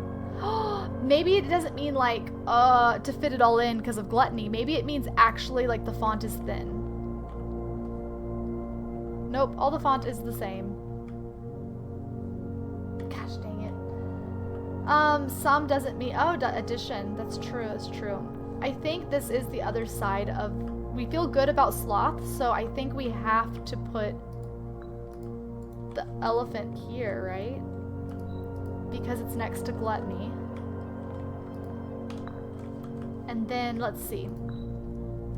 Maybe it doesn't mean like to fit it all in because of gluttony. Maybe it means actually like the font is thin. Nope, all the font is the same. Gosh dang it. Some doesn't mean, oh, addition. That's true, that's true. I think this is the other side of, we feel good about sloth, so I think we have to put the elephant here, right? Because it's next to gluttony. And then, let's see.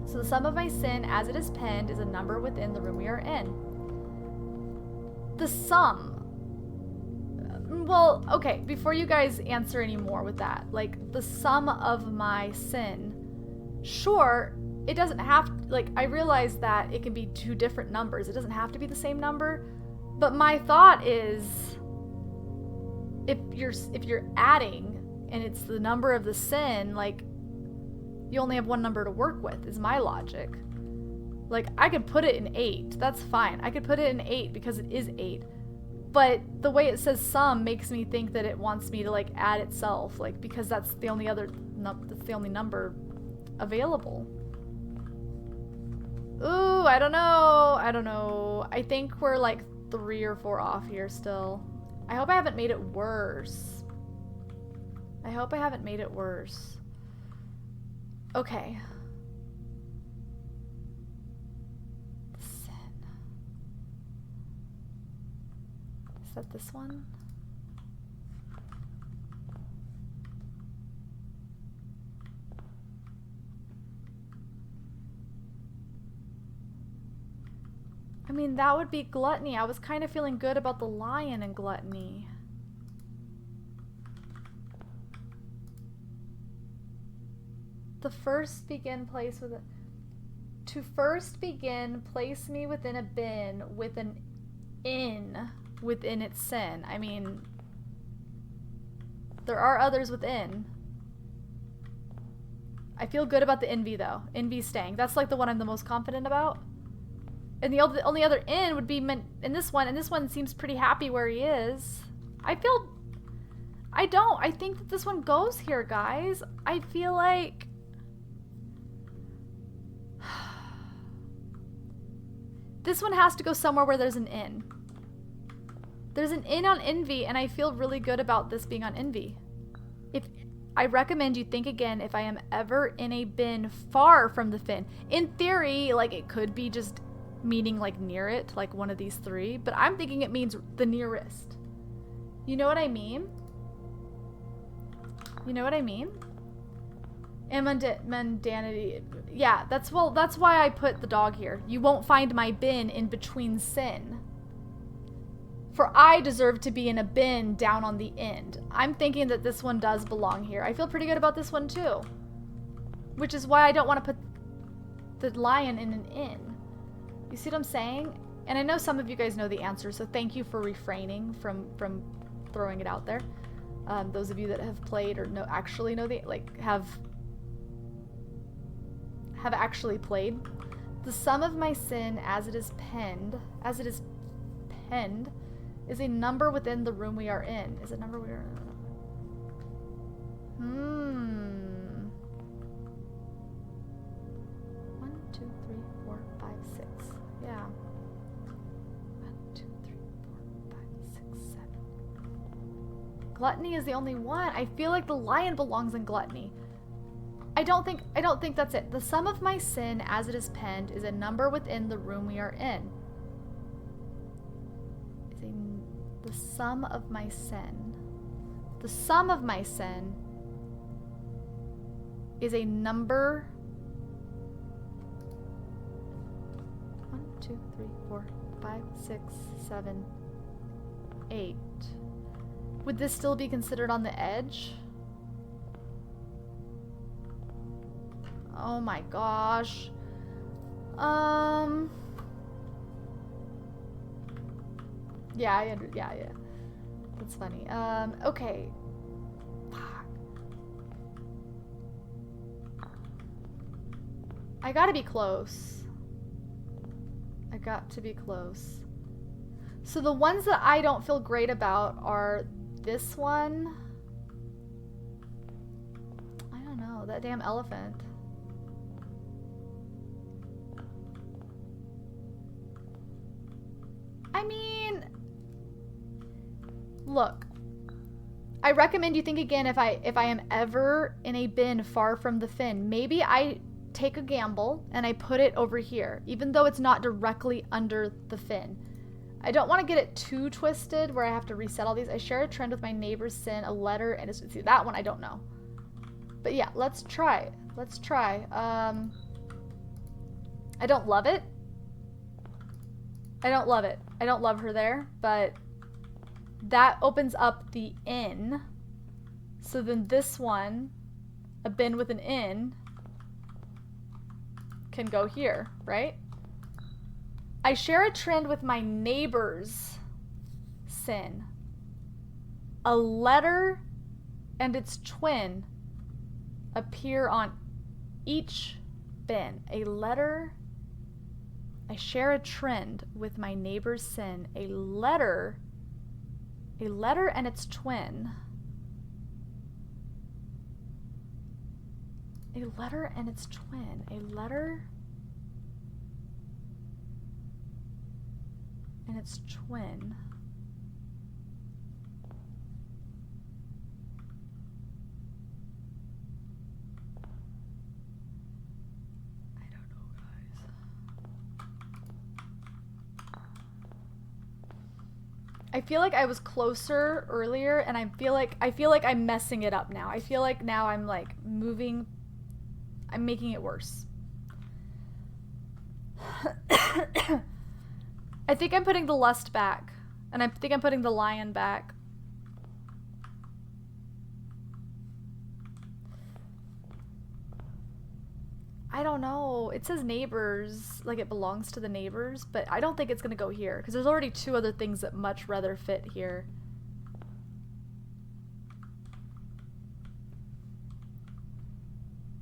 So the sum of my sin as it is penned is a number within the room we are in. The sum. Well, okay, before you guys answer any more with that, like the sum of my sin, sure, it doesn't have, like, I realize that it can be two different numbers. It doesn't have to be the same number, but my thought is, if you're adding and it's the number of the sin, like, you only have one number to work with, is my logic. Like, I could put it in 8. That's fine. I could put it in 8 because it is 8. But the way it says sum makes me think that it wants me to, like, add itself, like, because that's the only number available. Ooh, I don't know. I think we're like 3 or 4 off here still. I hope I haven't made it worse. Okay. Sin. Is that this one? I mean, that would be gluttony. I was kind of feeling good about the lion and gluttony. To first begin, place me within a bin with an in within its sin. I mean, there are others within. I feel good about the envy though. Envy staying. That's like the one I'm the most confident about. And the only other in would be in this one, and this one seems pretty happy where he is. I think that this one goes here, guys. I feel like this one has to go somewhere where there's an in. There's an in on envy, and I feel really good about this being on envy. I recommend you think again if I am ever in a bin far from the fin. In theory, like, it could be just meaning like near it, like one of these 3, but I'm thinking it means the nearest. You know what I mean? And mundanity. Yeah, that's why I put the dog here. You won't find my bin in between sin. For I deserve to be in a bin down on the end. I'm thinking that this one does belong here. I feel pretty good about this one too. Which is why I don't want to put the lion in an inn. You see what I'm saying? And I know some of you guys know the answer, so thank you for refraining from throwing it out there. Those of you that have played or actually know the, like, have actually played. The sum of my sin as it is penned is a number within the room we are in. Is it number we are in? 1, 2, 3, 4, 5, 6. Yeah. 1, 2, 3, 4, 5, 6, 7. Gluttony is the only one. I feel like the lion belongs in gluttony. I don't think that's it. The sum of my sin as it is penned is a number within the room we are in. The sum of my sin. The sum of my sin is a number. 1, 2, 3, 4, 5, 6, 7, 8. Would this still be considered on the edge? Oh my gosh. Yeah. That's funny. Okay. Fuck. I gotta be close. So the ones that I don't feel great about are this one. I don't know, that damn elephant. I mean, look, I recommend you think again if I am ever in a bin far from the fin. Maybe I take a gamble and I put it over here, even though it's not directly under the fin. I don't want to get it too twisted where I have to reset all these. I share a trend with my neighbor's sin, a letter, and it's, see, that one I don't know. But yeah, let's try. Let's try. I don't love it. I don't love it. I don't love her there, but that opens up the in. So then this one, a bin with an in, can go here, right? I share a trend with my neighbor's sin. A letter and its twin appear on each bin. A letter. I share a trend with my neighbor's sin. A letter and its twin. A letter and its twin. A letter and its twin. I don't know, guys. I feel like I was closer earlier, and I feel like I'm messing it up now. I feel like now I'm like moving. I'm making it worse. I think I'm putting the lust back, and I think I'm putting the lion back. I don't know. It says neighbors, like it belongs to the neighbors, but I don't think it's gonna go here because there's already two other things that much rather fit here.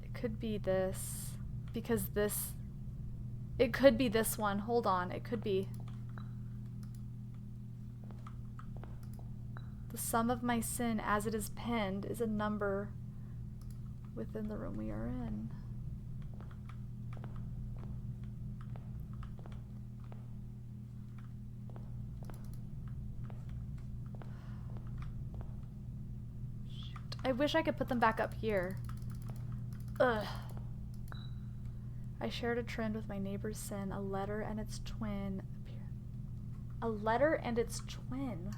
It could be this, because this, it could be this one. Hold on, it could be. The sum of my sin as it is pinned is a number within the room we are in. Shoot. I wish I could put them back up here. Ugh. I shared a trend with my neighbor's sin, a letter and its twin appear. A letter and its twin.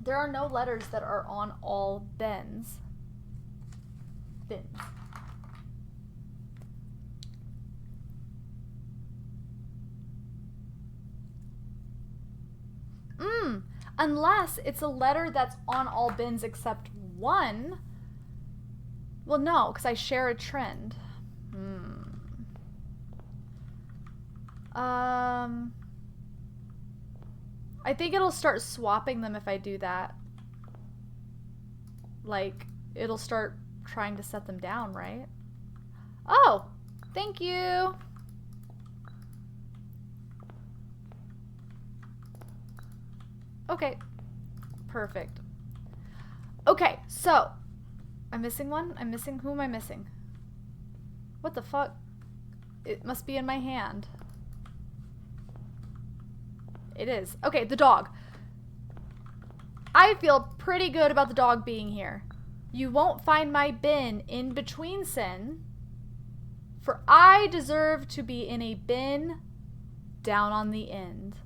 There are no letters that are on all bins. Unless it's a letter that's on all bins except one. Well, no, because I share a trend. I think it'll start swapping them if I do that. Like, it'll start trying to set them down, right? Oh, thank you. Okay, perfect. Okay, so I'm missing one. I'm missing, who am I missing? What the fuck? It must be in my hand. It is. Okay, the dog. I feel pretty good about the dog being here. You won't find my bin in between sin, for I deserve to be in a bin down on the end.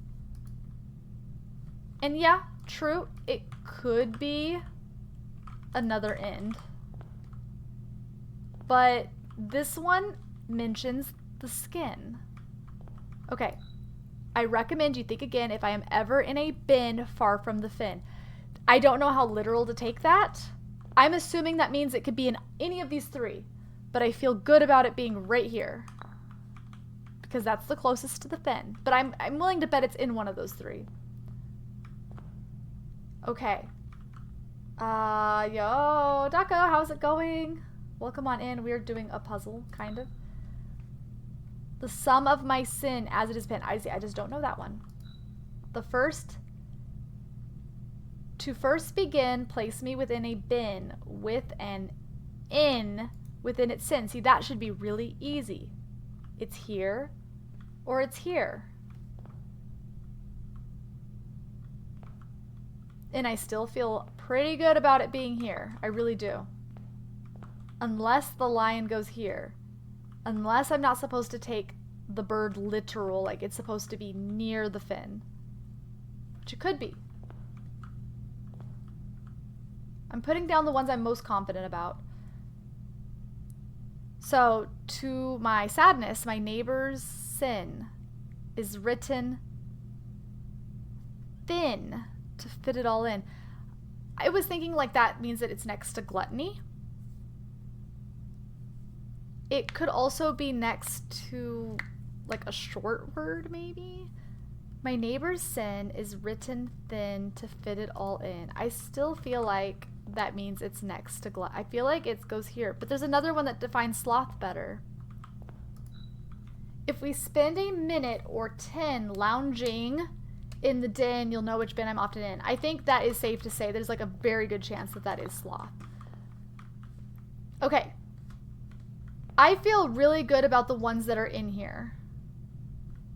And yeah, true, it could be another end. But this one mentions the skin. Okay. I recommend you think again if I am ever in a bin far from the fin. I don't know how literal to take that. I'm assuming that means it could be in any of these three, but I feel good about it being right here because that's the closest to the fin. But I'm willing to bet it's in one of those three. Okay. Yo, Dako, how's it going? Welcome on in. We're doing a puzzle, kind of. The sum of my sin as it is pinned. I just don't know that one. The first. To first begin, place me within a bin with an in within its sin. See, that should be really easy. It's here or it's here. And I still feel pretty good about it being here. I really do. Unless the lion goes here. Unless I'm not supposed to take the bird literal, like it's supposed to be near the fin. Which it could be. I'm putting down the ones I'm most confident about. So, to my sadness, my neighbor's sin is written thin to fit it all in. I was thinking like that means that it's next to gluttony. It could also be next to like a short word maybe. My neighbor's sin is written thin to fit it all in. I still feel like that means it's next to gluttony. I feel like it goes here, but there's another one that defines sloth better. If we spend a minute or 10 lounging in the den, you'll know which bin I'm often in. I think that is safe to say. There's like a very good chance that that is sloth. Okay. I feel really good about the ones that are in here.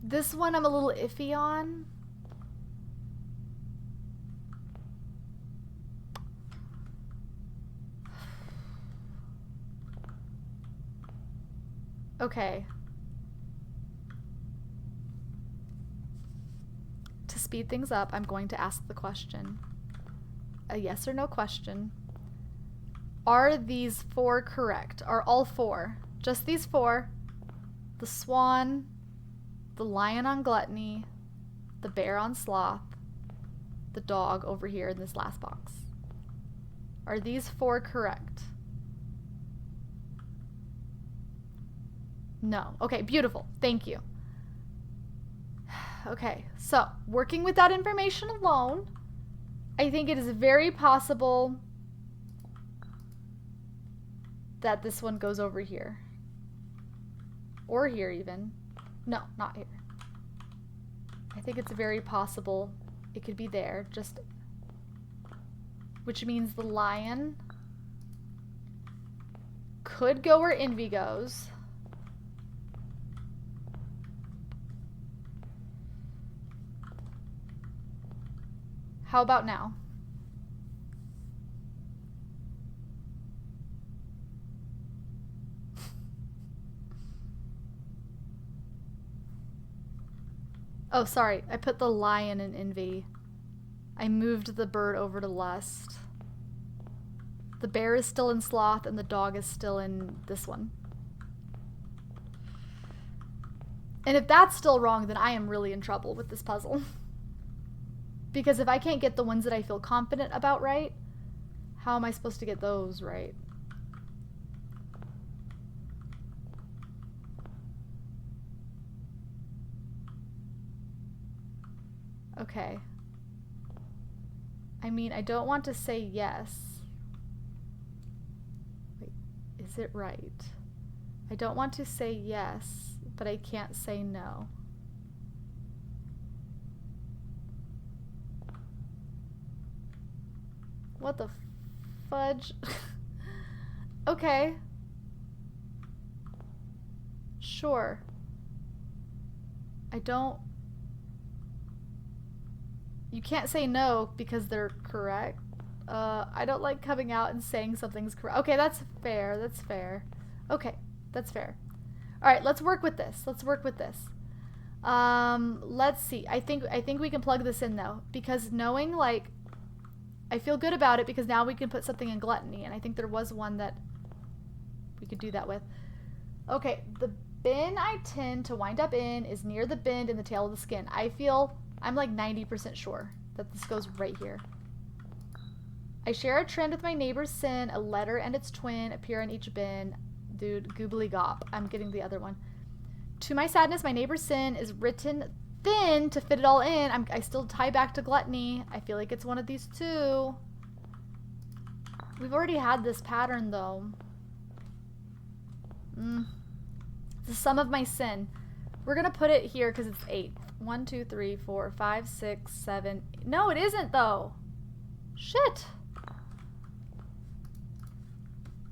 This one I'm a little iffy on. Okay. To speed things up, I'm going to ask the question. A yes or no question. Are these 4 correct? Are all 4? Just these 4. The swan, the lion on gluttony, the bear on sloth, the dog over here in this last box. Are these 4 correct? No. Okay, beautiful. Thank you. Okay, so working with that information alone, I think it is very possible that this one goes over here. Or here even. No, not here. I think it's very possible it could be there, just, which means the lion could go where envy goes. How about now? Oh, sorry. I put the lion in envy. I moved the bird over to lust. The bear is still in sloth and the dog is still in this one. And if that's still wrong, then I am really in trouble with this puzzle. Because if I can't get the ones that I feel confident about right, how am I supposed to get those right? Okay. I mean, I don't want to say yes. Wait, is it right? I don't want to say yes, but I can't say no. What the fudge? Okay. Sure. I don't... You can't say no because they're correct. I don't like coming out and saying something's correct. Okay, that's fair. That's fair. Okay, that's fair. Alright, let's work with this. Let's work with this. Let's see. I think we can plug this in though. Because knowing like... I feel good about it because now we can put something in gluttony, and I think there was one that we could do that with. Okay, the bin I tend to wind up in is near the bend in the tail of the skin. I'm like 90% sure that this goes right here. I share a trend with my neighbor's sin. A letter and its twin appear in each bin. Dude, goobly gop. I'm getting the other one. To my sadness, my neighbor's sin is written thin to fit it all in. I still tie back to gluttony. I feel like it's one of these 2. We've already had this pattern though. The sum of my sin. We're gonna put it here because it's 8. 1, 2, 3, 4, 5, 6, 7. No, it isn't though. Shit.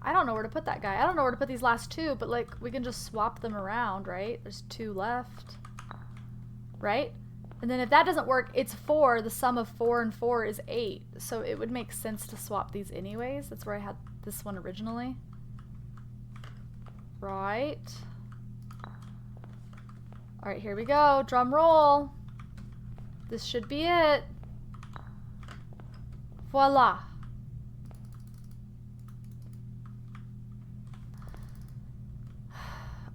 I don't know where to put that guy. I don't know where to put these last 2, but like we can just swap them around, right? There's 2 left. Right? And then if that doesn't work, it's 4. The sum of 4 and 4 is 8. So it would make sense to swap these anyways. That's where I had this one originally. Right. Alright, here we go. Drum roll. This should be it. Voila.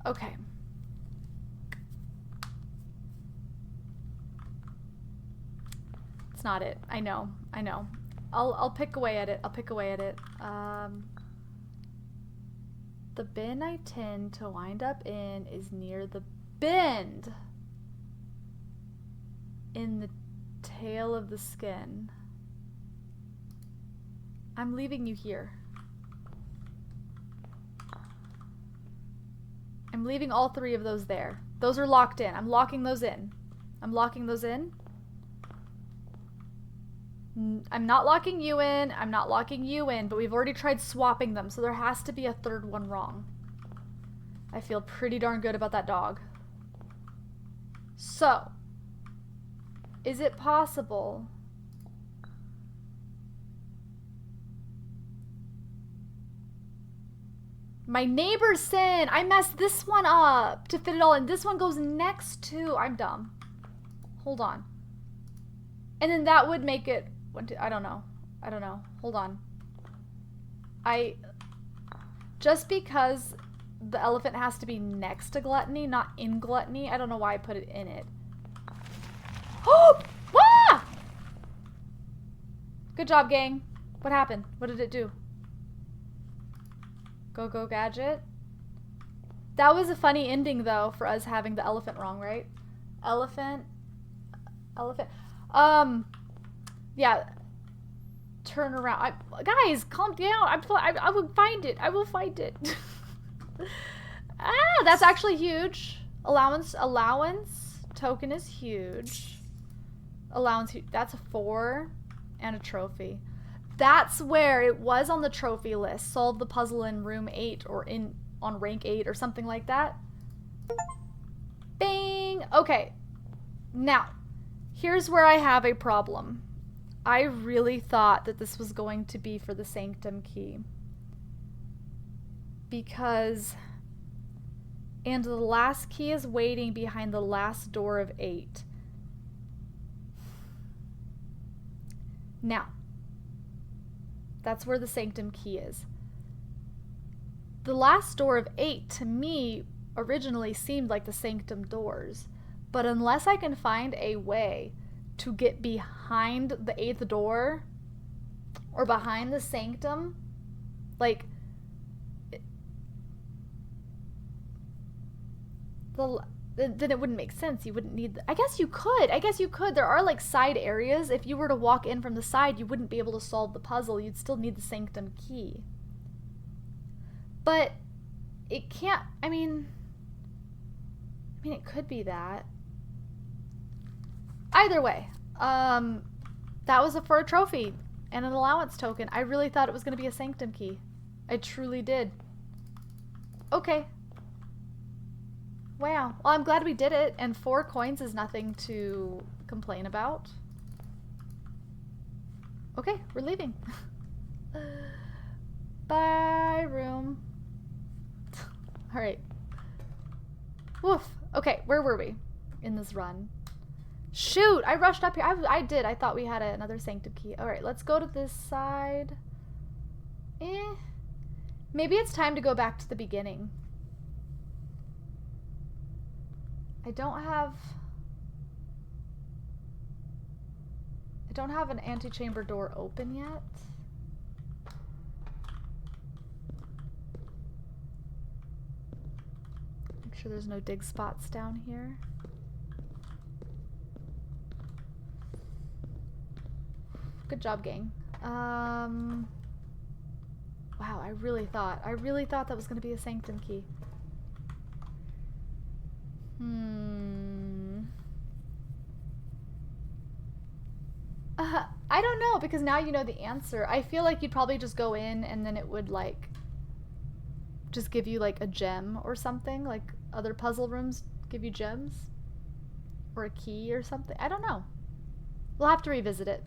Okay. It's not it. I know. I know. I'll pick away at it. I'll pick away at it. The bin I tend to wind up in is near the bend in the tail of the skin. I'm leaving you here. I'm leaving all 3 of those there. Those are locked in. I'm locking those in. I'm locking those in. I'm not locking you in. I'm not locking you in, but we've already tried swapping them, so there has to be a 3rd one wrong. I feel pretty darn good about that dog. So, is it possible? My neighbor's sin! I messed this one up to fit it all in. This one goes next to... I'm dumb. Hold on. And then that would make it... I don't know. I don't know. Hold on. Just because the elephant has to be next to gluttony, not in gluttony, I don't know why I put it in it. Oh! Ah! Good job, gang. What happened? What did it do? Go gadget. That was a funny ending though for us having the elephant wrong, right? Elephant. Yeah. Turn around. Guys, calm down. I will find it. I will find it. Ah, that's actually huge. Allowance token is huge. That's a 4 and a trophy. That's where it was on the trophy list. Solve the puzzle in room 8 or on rank 8 or something like that. Bang! Okay. Now, here's where I have a problem. I really thought that this was going to be for the sanctum key. And the last key is waiting behind the last door of 8. Now, that's where the sanctum key is. The last door of 8 to me originally seemed like the sanctum doors, but unless I can find a way to get behind the 8th door or behind the sanctum, like then it wouldn't make sense. You wouldn't need I guess you could. There are like side areas. If you were to walk in from the side, you wouldn't be able to solve the puzzle. You'd still need the sanctum key. But it can't, I mean it could be that. Either way, that was for a trophy and an allowance token. I really thought it was going to be a sanctum key. I truly did. Okay. Wow. Well, I'm glad we did it, and 4 coins is nothing to complain about. Okay, we're leaving. Bye, room. Alright. Woof. Okay, where were we in this run? Shoot, I rushed up here. I did. I thought we had another sanctum key. Alright, let's go to this side. Maybe it's time to go back to the beginning. I don't have an antechamber door open yet. Make sure there's no dig spots down here. Good job, gang. Wow, I really thought that was gonna be a sanctum key. I don't know, because now you know the answer. I feel like you'd probably just go in and then it would like just give you like a gem or something. Like other puzzle rooms give you gems or a key or something. I don't know. We'll have to revisit it.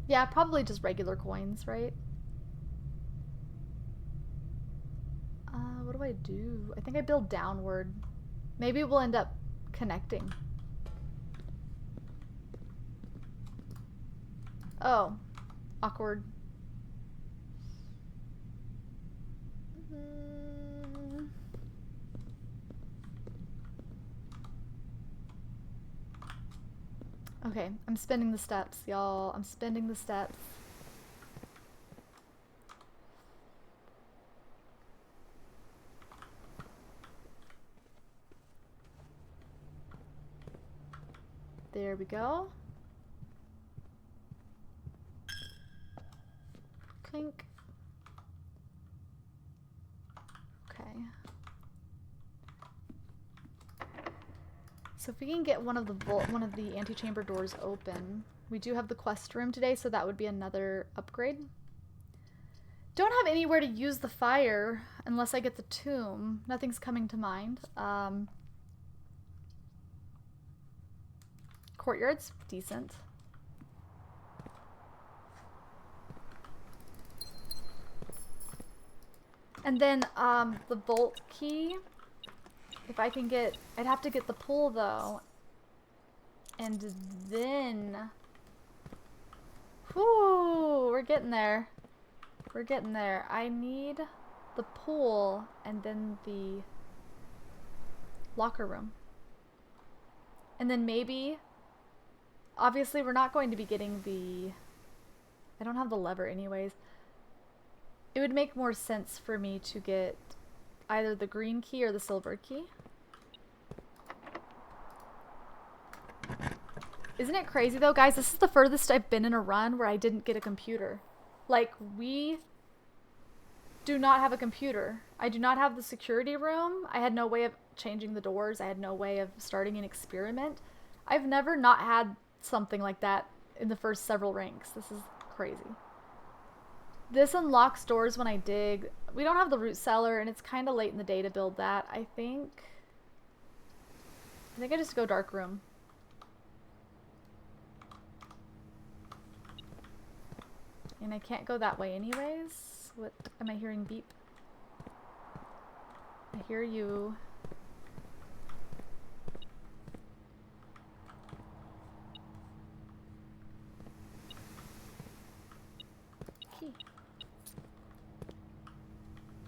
Yeah, probably just regular coins, right? What do I do? I think I build downward. Maybe we'll end up connecting. Oh, awkward. Okay, I'm spinning the steps, y'all. I'm spinning the steps. There we go. Clink. Okay. So if we can get one of the antechamber doors open, we do have the quest room today, so that would be another upgrade. Don't have anywhere to use the fire unless I get the tomb. Nothing's coming to mind. Courtyard's decent. And then the vault key, if I can get, I'd have to get the pool though. And then, whoo, we're getting there. We're getting there. I need the pool and then the locker room. And then maybe, obviously we're not going to be getting the, I don't have the lever anyways. It would make more sense for me to get either the green key or the silver key. Isn't it crazy though, guys? This is the furthest I've been in a run where I didn't get a computer. Like, we do not have a computer. I do not have the security room. I had no way of changing the doors. I had no way of starting an experiment. I've never not had something like that in the first several ranks. This is crazy. This unlocks doors when I dig. We don't have the root cellar, and it's kind of late in the day to build that. I think I just go dark room. And I can't go that way anyways. What am I hearing? Beep. I hear you. Key.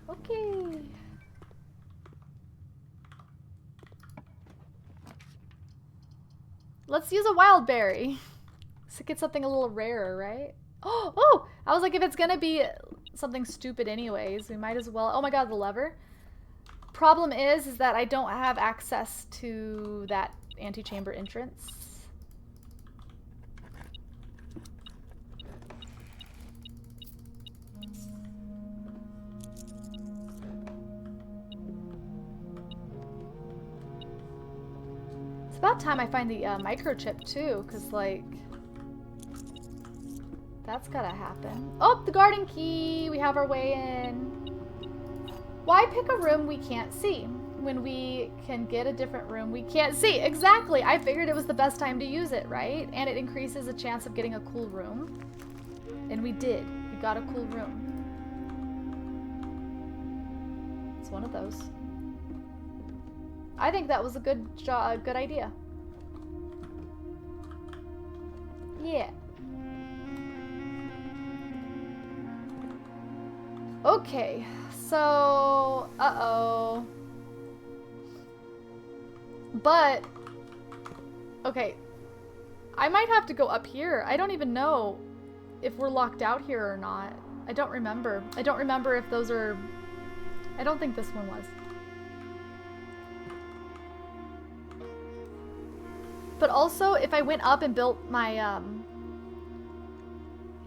Okay. Let's use a wild berry. So get something a little rarer, right? Oh! I was like, if it's gonna be something stupid anyways, we might as well. Oh my god, the lever. Problem is that I don't have access to that antechamber entrance. It's about time I find the microchip too, because like, that's gotta happen. Oh, the garden key! We have our way in. Why pick a room we can't see when we can get a different room we can't see? Exactly! I figured it was the best time to use it, right? And it increases the chance of getting a cool room. And we did. We got a cool room. It's one of those. I think that was a good idea. Yeah. Okay, so, uh-oh. But, okay, I might have to go up here. I don't even know if we're locked out here or not. I don't remember. I don't remember if those are, I don't think this one was. But also, if I went up and built my,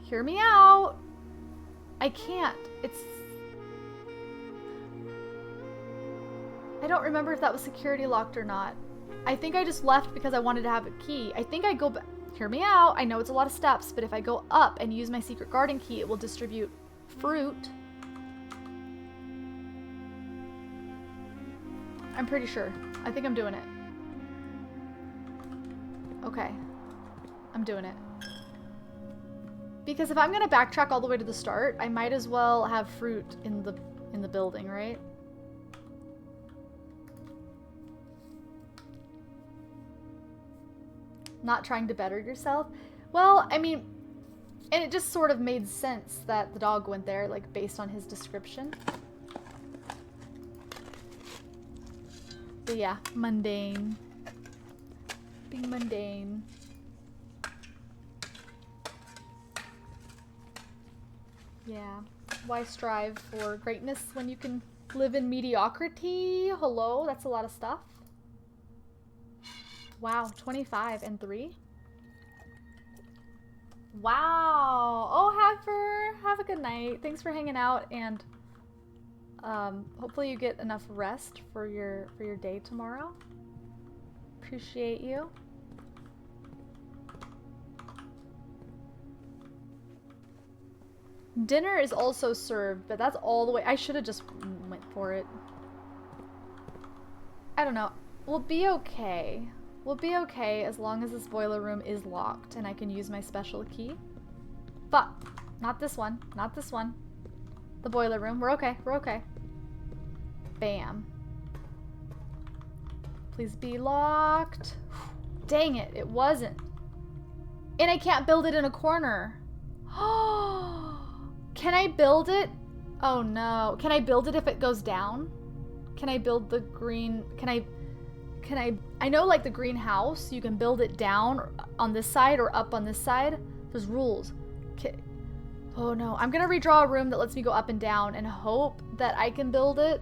hear me out. I can't. It's... I don't remember if that was security locked or not. I think I just left because I wanted to have a key. I think I go back. Hear me out. I know it's a lot of steps, but if I go up and use my secret garden key, it will distribute fruit. I'm pretty sure. I think I'm doing it. Okay. I'm doing it. Because if I'm gonna backtrack all the way to the start, I might as well have fruit in the building, right? Not trying to better yourself. Well, I mean, and it just sort of made sense that the dog went there, like, based on his description. But yeah, mundane. Being mundane. Yeah. Why strive for greatness when you can live in mediocrity? Hello? That's a lot of stuff. Wow, 25 and 3. Wow. Oh, Heifer, have a good night. Thanks for hanging out, and hopefully you get enough rest for your day tomorrow. Appreciate you. Dinner is also served, but that's all the way. I should have just went for it. I don't know. We'll be okay. We'll be okay as long as this boiler room is locked and I can use my special key. But not this one. Not this one. The boiler room. We're okay. We're okay. Bam. Please be locked. Dang it. It wasn't. And I can't build it in a corner. Can I build it? Oh no. Can I build it if it goes down? Can I build the green? Can I know, like, the greenhouse, you can build it down on this side or up on this side. There's rules. Okay. Oh no, I'm gonna redraw a room that lets me go up and down and hope that I can build it.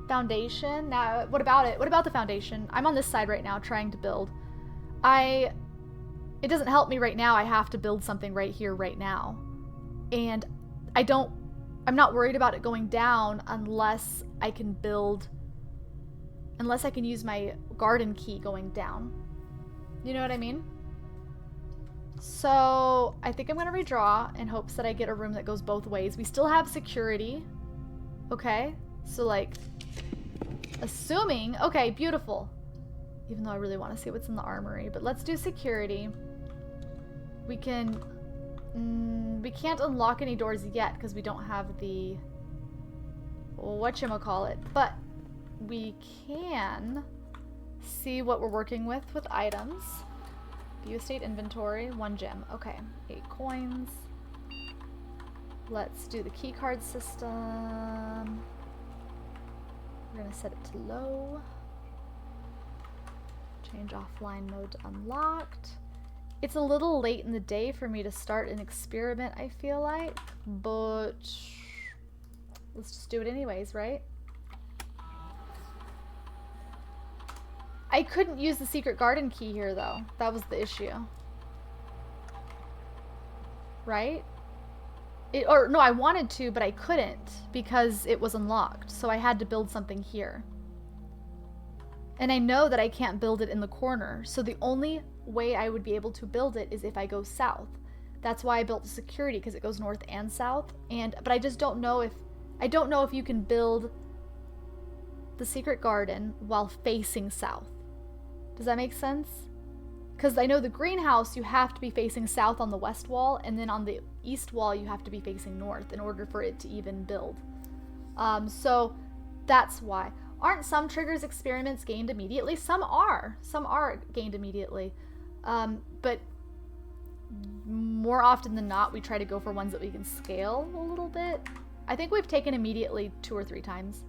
Foundation. Now, what about it? What about the foundation? I'm on this side right now trying to build. It doesn't help me right now. I have to build something right here, right now. And I'm not worried about it going down unless I can use my garden key going down. You know what I mean? So I think I'm gonna redraw in hopes that I get a room that goes both ways. We still have security. Okay, so, like, assuming, okay, beautiful. Even though I really want to see what's in the armory, but let's do security. We can't unlock any doors yet because we don't have the whatchamacallit, but we can see what we're working with items. View estate inventory, 1 gem. Okay, 8 coins. Let's do the key card system. We're gonna set it to low. Change offline mode to unlocked. It's a little late in the day for me to start an experiment, I feel like, but let's just do it anyways, right? I couldn't use the secret garden key here, though. That was the issue. Right? Or no, I wanted to, but I couldn't because it was unlocked, so I had to build something here. And I know that I can't build it in the corner, so the only way I would be able to build it is if I go south. That's why I built the security, because it goes north and south. But I just don't know if you can build the secret garden while facing south. Does that make sense? Because I know the greenhouse, you have to be facing south on the west wall, and then on the east wall you have to be facing north in order for it to even build. So that's why. Aren't some triggers experiments gained immediately? Some are. Some are gained immediately. But more often than not, we try to go for ones that we can scale a little bit. I think we've taken immediately 2 or 3 times.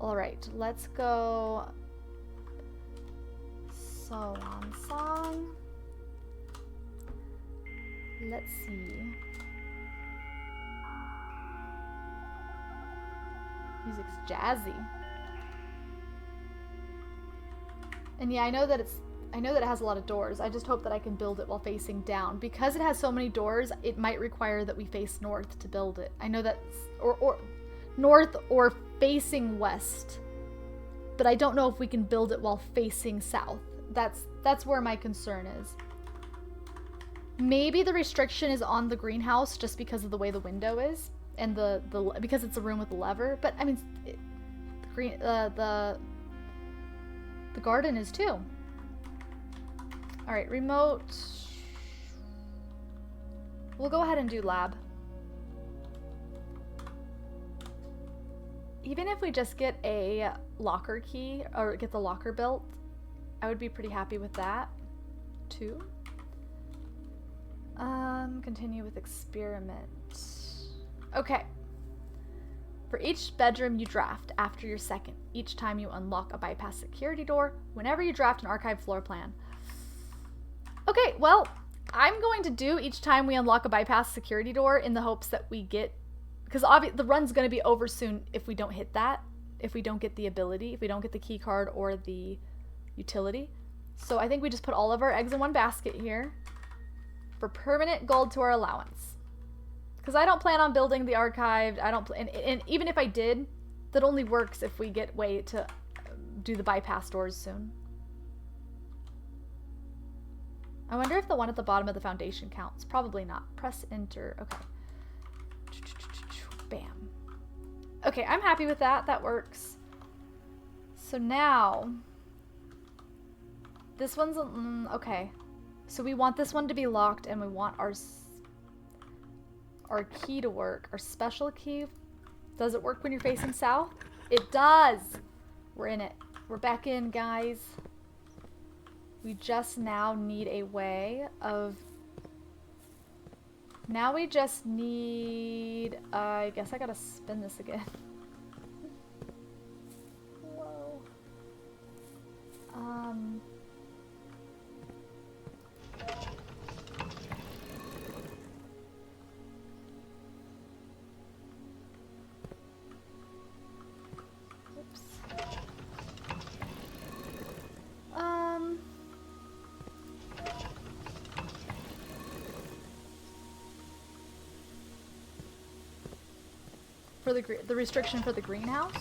All right, let's go. Song. Let's see. Music's jazzy. And yeah, I know that I know that it has a lot of doors. I just hope that I can build it while facing down. Because it has so many doors, it might require that we face north to build it. I know that's... Or north or facing west. But I don't know if we can build it while facing south. That's where my concern is. Maybe the restriction is on the greenhouse just because of the way the window is. And because it's a room with a lever. But, I mean, the garden is too. Alright, remote. We'll go ahead and do lab. Even if we just get a locker key, or get the locker built, I would be pretty happy with that, too. Continue with experiment. Okay. For each bedroom you draft after your second, each time you unlock a bypass security door, whenever you draft an archive floor plan. Okay, well, I'm going to do each time we unlock a bypass security door in the hopes that we get, because the run's going to be over soon if we don't hit that, if we don't get the ability, if we don't get the key card or the utility. So I think we just put all of our eggs in one basket here for permanent gold to our allowance. Because I don't plan on building the archived, and even if I did, that only works if we get way to do the bypass doors soon. I wonder if the one at the bottom of the foundation counts. Probably not. Press enter. Okay. Bam. Okay, I'm happy with that. That works. So now, this one's, okay. So we want this one to be locked and we want our key to work. Our special key. Does it work when you're facing south? It does! We're in it. We're back in, guys. We just now need a way of... Now we just need... I guess I gotta spin this again. Whoa. Oops. For the restriction for the greenhouse?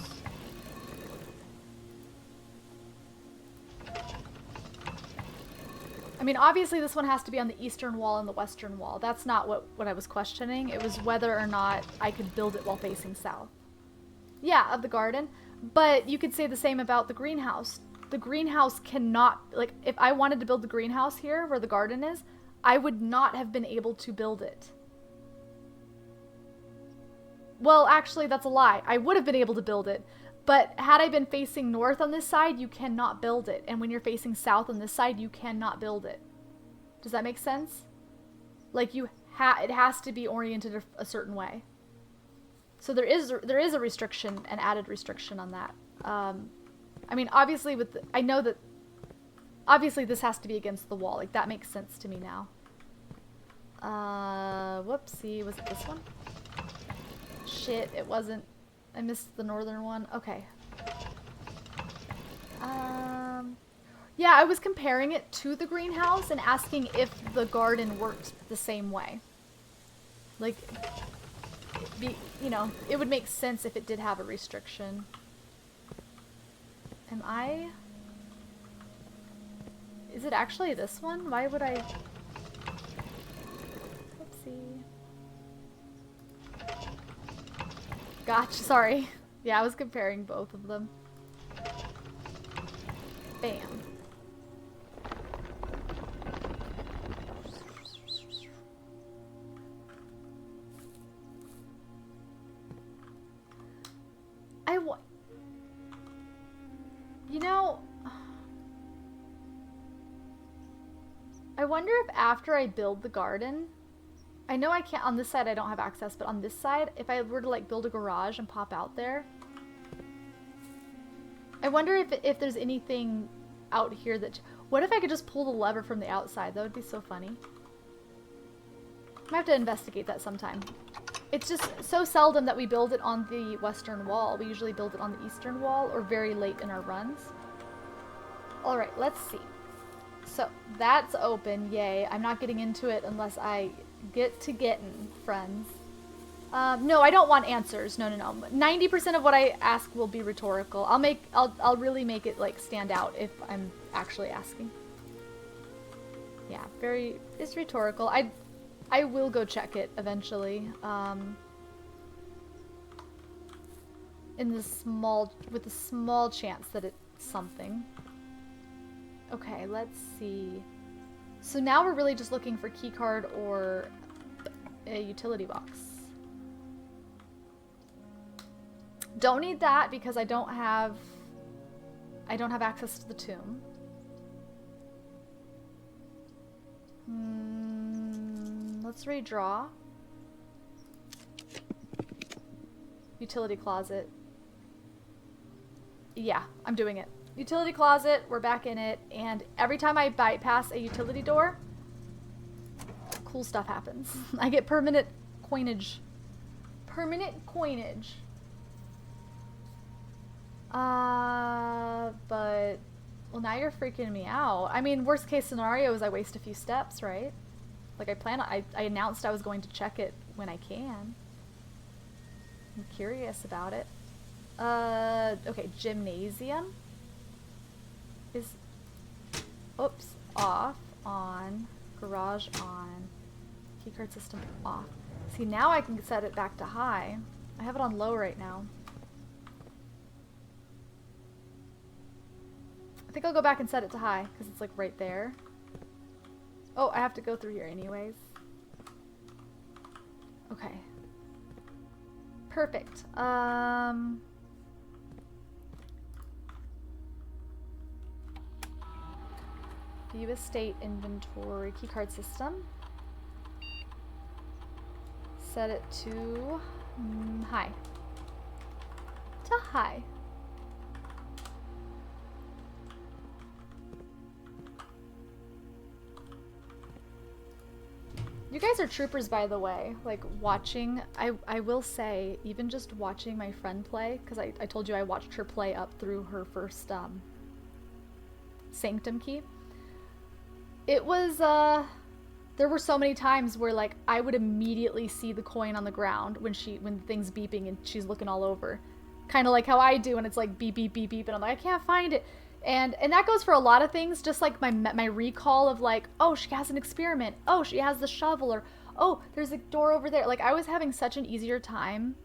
I mean, obviously this one has to be on the eastern wall and the western wall. That's not what I was questioning. It was whether or not I could build it while facing south. Yeah, of the garden. But you could say the same about the greenhouse. The greenhouse cannot, like, if I wanted to build the greenhouse here where the garden is, I would not have been able to build it. Well, actually, that's a lie. I would have been able to build it, but had I been facing north on this side, you cannot build it. And when you're facing south on this side, you cannot build it. Does that make sense? Like, it has to be oriented a certain way. So there is a restriction, an added restriction on that. I mean, obviously I know that obviously this has to be against the wall. Like, that makes sense to me now. Whoopsie, was it this one? Shit, it wasn't. I missed the northern one. Okay. Yeah, I was comparing it to the greenhouse and asking if the garden worked the same way. Like, you know, it would make sense if it did have a restriction. Is it actually this one? Why would I... Whoopsie. Gotcha, sorry. Yeah, I was comparing both of them. Bam. You know, I wonder if after I build the garden, I know I can't, on this side I don't have access, but on this side, if I were to like build a garage and pop out there, I wonder if there's anything out here that, what if I could just pull the lever from the outside? That would be so funny. I might have to investigate that sometime. It's just so seldom that we build it on the western wall. We usually build it on the eastern wall or very late in our runs. Alright, let's see. So that's open, yay. I'm not getting into it unless I get to getting, friends. No, I don't want answers. No, no, no. 90% of what I ask will be rhetorical. I'll really make it like stand out if I'm actually asking. Yeah, it's rhetorical. I will go check it eventually. With a small chance that it's something. Okay, let's see. So now we're really just looking for keycard or a utility box. Don't need that because I don't have access to the tomb. Let's redraw. Utility closet. Yeah, I'm doing it. Utility closet, we're back in it, and every time I bypass a utility door, cool stuff happens. I get permanent coinage. Permanent coinage. But, well, now you're freaking me out. I mean, worst case scenario is I waste a few steps, right? Like I announced I was going to check it when I can. I'm curious about it. Okay, gymnasium is, oops, off, on, garage on, keycard system off. See, now I can set it back to high. I have it on low right now. I think I'll go back and set it to high because it's like right there. Oh, I have to go through here anyways. Okay. Perfect. View estate inventory keycard system. Set it to high. To high. You guys are troopers, by the way. Like, watching, I will say, even just watching my friend play, because I told you I watched her play up through her first sanctum key. It was, there were so many times where, like, I would immediately see the coin on the ground when the thing's beeping and she's looking all over. Kind of like how I do when it's like beep, beep, beep, beep, and I'm like, I can't find it. And that goes for a lot of things, just like my recall of like, oh, she has an experiment. Oh, she has the shovel, or oh, there's a door over there. Like, I was having such an easier time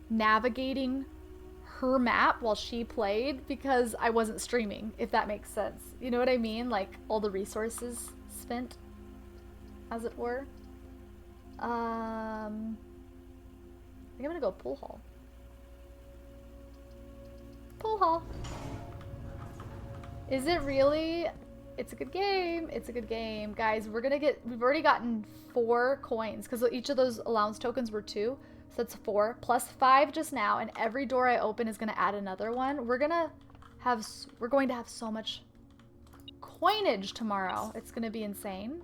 navigating her map while she played because I wasn't streaming, if that makes sense. You know what I mean? Like, all the resources spent, as it were. I think I'm gonna go pool hall. Pool hall. Is it really? It's a good game. It's a good game. Guys, we've already gotten 4 coins because each of those allowance tokens were 2. So that's 4 plus 5 just now, and every door I open is going to add another one. We're going to have so much coinage tomorrow. It's going to be insane.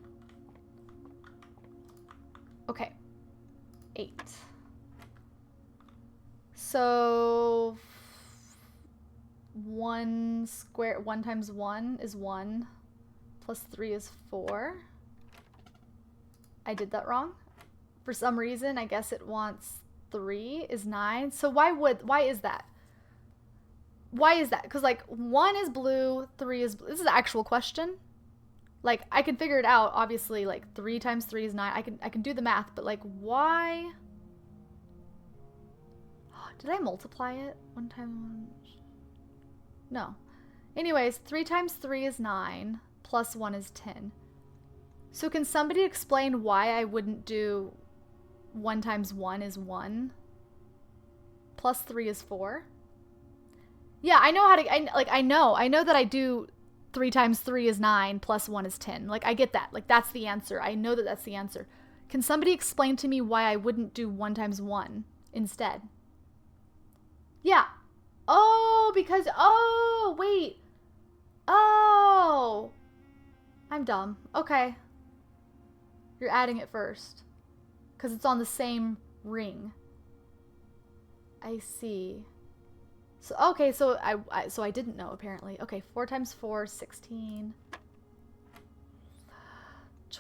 Okay. 8. So 1 times 1 is 1, plus 3 is 4. I did that wrong. For some reason, I guess it wants 3 is 9. So why is that? Why is that? Because like 1 is blue, 3 is blue. This is an actual question. Like, I can figure it out, obviously. Like 3 times 3 is 9. I can do the math, but like, why? Did I multiply it? 1 times 1. No. Anyways, 3 times 3 is 9, plus 1 is 10. So can somebody explain why I wouldn't do 1 times 1 is 1, plus 3 is 4? Yeah, I know how to, I know that I do 3 times 3 is 9, plus 1 is 10. Like, I get that. Like, that's the answer. I know that that's the answer. Can somebody explain to me why I wouldn't do 1 times 1 instead? Yeah. Oh, because, oh, wait. Oh. I'm dumb. Okay. You're adding it first. Because it's on the same ring. I see. So, okay, so I didn't know, apparently. Okay, 4 times 4, 16.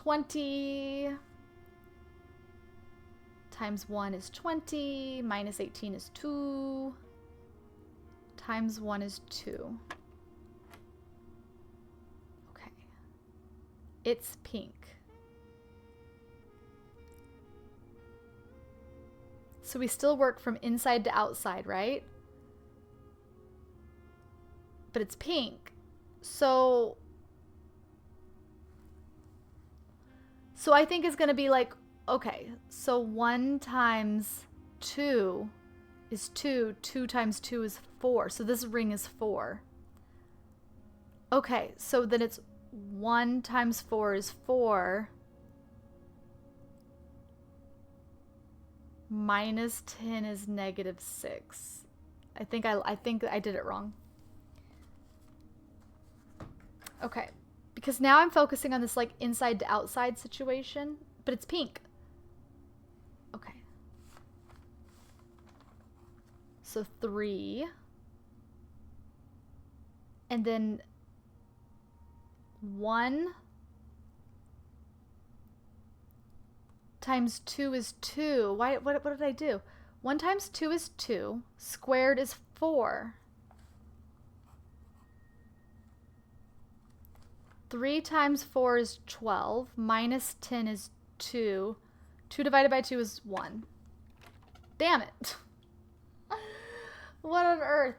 20 times 1 is 20, minus 18 is 2, times 1 is 2. Okay. It's pink. So we still work from inside to outside, right? But it's pink. So I think it's going to be like, okay, so 1 times 2 is 2. 2 times 2 is 4. So this ring is 4. Okay, so then it's 1 times 4 is 4. Minus 10 is negative 6. I think I did it wrong. Okay, because now I'm focusing on this like inside to outside situation, but it's pink. Okay. So 3. And then 1 times 2 is 2. What did I do? 1 times 2 is 2. Squared is 4. 3 times 4 is 12. Minus 10 is 2. 2 divided by 2 is 1. Damn it. What on earth?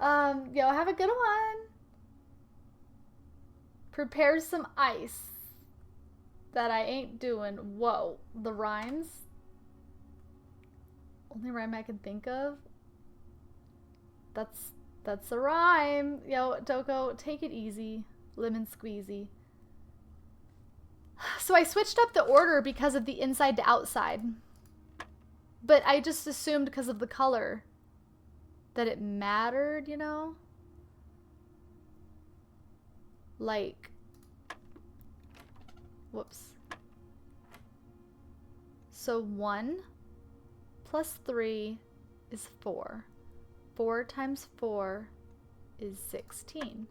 Yo, have a good one. Prepare some ice. That I ain't doing. Whoa, the rhymes. Only rhyme I can think of. That's a rhyme. Yo, Doko, take it easy. Lemon squeezy. So I switched up the order because of the inside to outside. But I just assumed because of the color that it mattered, you know? Like, whoops. So 1 plus 3 is 4. 4 times 4 is 16.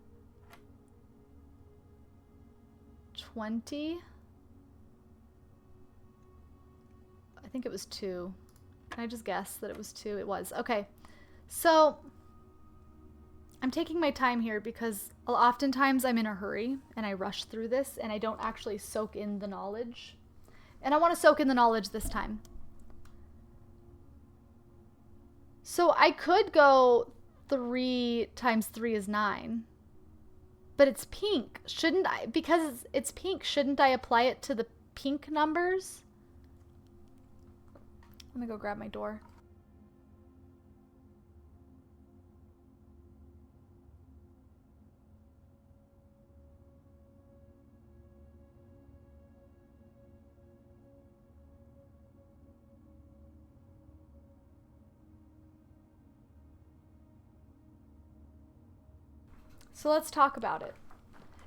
20. I think it was 2. Can I just guess that it was 2? It was. Okay. So I'm taking my time here because oftentimes I'm in a hurry and I rush through this and I don't actually soak in the knowledge. And I want to soak in the knowledge this time. So I could go 3 times 3 is 9. But it's pink. Shouldn't I? Because it's pink, shouldn't I apply it to the pink numbers? Let me go grab my door. So let's talk about it.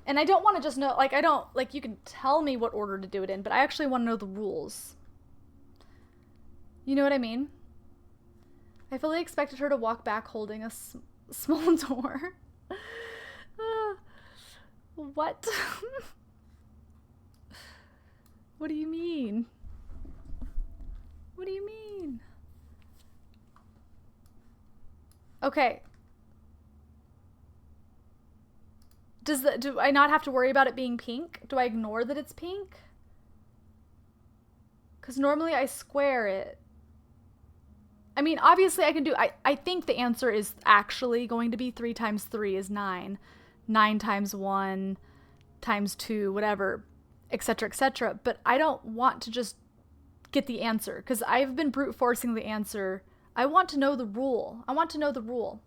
And I don't want to just know, like, I don't, like, you can tell me what order to do it in, but I actually want to know the rules. You know what I mean? I fully expected her to walk back holding a small door. What? What do you mean? What do you mean? Okay. Do I not have to worry about it being pink? Do I ignore that it's pink? Because normally I square it. I mean, obviously I can do... I think the answer is actually going to be 3 times 3 is 9. 9 times 1 times 2, whatever, etc., etc. But I don't want to just get the answer because I've been brute forcing the answer. I want to know the rule. I want to know the rule.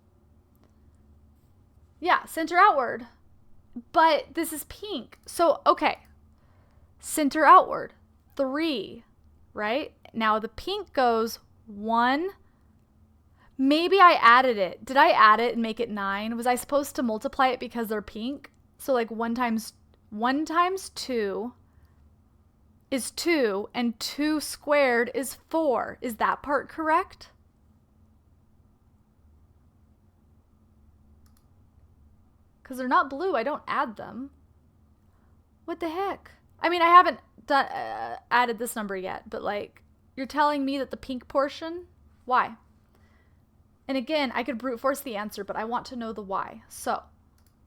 Yeah, center outward. But this is pink. So, okay. Center outward. 3, right? Now the pink goes 1. Maybe I added it. Did I add it and make it 9? Was I supposed to multiply it because they're pink? So like 1 times 2 is 2 and 2 squared is 4. Is that part correct? Because they're not blue. I don't add them. What the heck? I mean, I haven't done, added this number yet, but like, you're telling me that the pink portion, why? And again, I could brute force the answer, but I want to know the why. So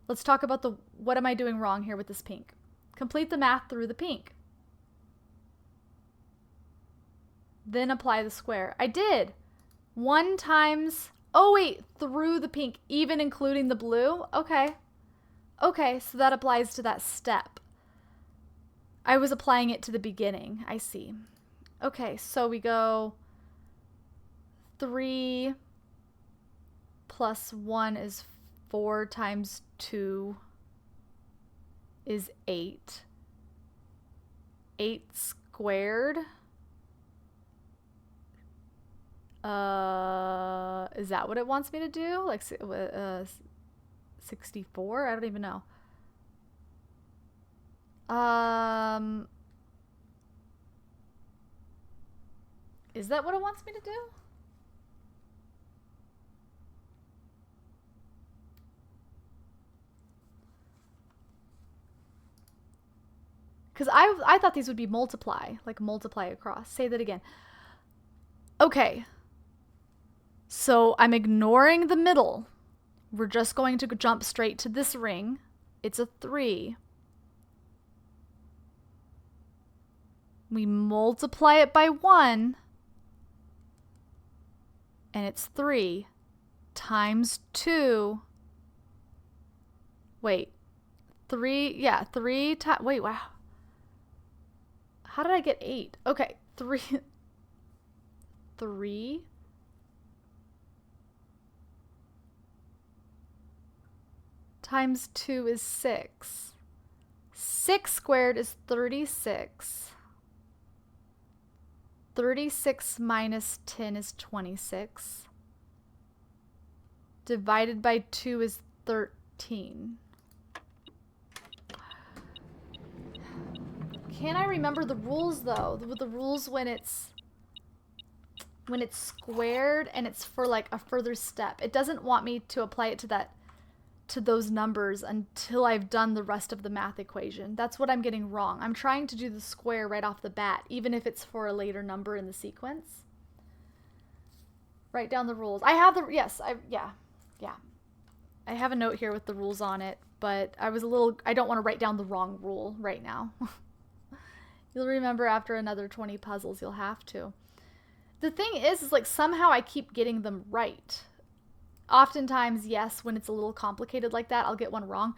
let's talk about the, what am I doing wrong here with this pink? Complete the math through the pink. Then apply the square. I did. 1 times, oh wait, through the pink, even including the blue? Okay. Okay, so that applies to that step. I was applying it to the beginning. I see. Okay, so we go 3 plus 1 is 4 times 2 is 8. 8 squared. Is that what it wants me to do? Like 64? I don't even know. Is that what it wants me to do? Because I thought these would be multiply, like multiply across. Say that again. Okay. So I'm ignoring the middle. We're just going to jump straight to this ring. It's a 3. We multiply it by 1. And it's 3 times 2. Wait. 3, yeah, 3 times, wait, wow. How did I get 8? Okay, 3 times 2 is 6. 6 squared is 36. 36 minus 10 is 26. Divided by 2 is 13. Can I remember the rules though? The rules when it's squared and it's for like a further step. It doesn't want me to apply it to those numbers until I've done the rest of the math equation. That's what I'm getting wrong. I'm trying to do the square right off the bat, even if it's for a later number in the sequence. Write down the rules. I have the, yes, yeah. I have a note here with the rules on it, but I don't want to write down the wrong rule right now. You'll remember after another 20 puzzles, you'll have to. The thing is like somehow I keep getting them right. Oftentimes, yes, when it's a little complicated like that, I'll get one wrong.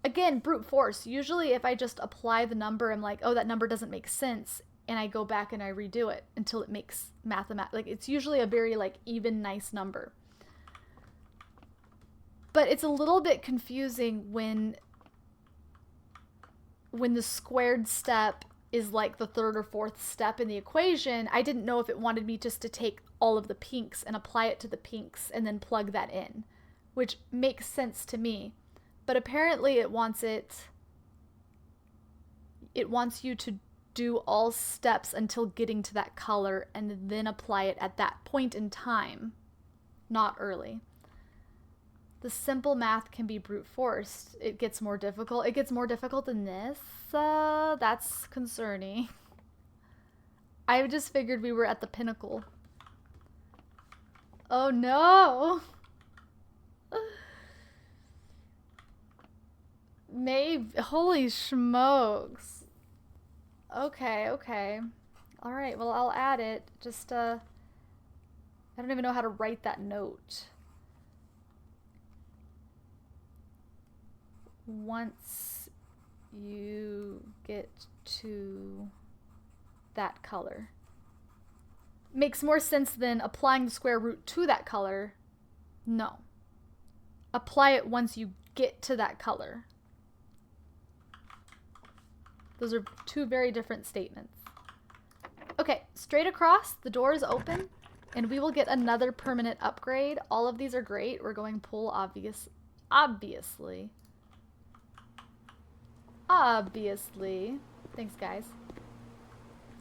Again, brute force. Usually if I just apply the number, I'm like, oh, that number doesn't make sense. And I go back and I redo it until it makes like it's usually a very like even, nice number. But it's a little bit confusing when the squared step is like the 3rd or 4th step in the equation. I didn't know if it wanted me just to take all of the pinks and apply it to the pinks and then plug that in, which makes sense to me. But apparently it wants you to do all steps until getting to that color and then apply it at that point in time, not early. The simple math can be brute forced. It gets more difficult. It gets more difficult than this. That's concerning. I just figured we were at the pinnacle. Oh no! Maybe. Holy smokes. Okay. Alright, well I'll add it. Just, I don't even know how to write that note. Once you get to that color. Makes more sense than applying the square root to that color. No. Apply it once you get to that color. Those are 2 very different statements. Okay, straight across, the door is open, and we will get another permanent upgrade. All of these are great. We're going pull obviously. Thanks, guys.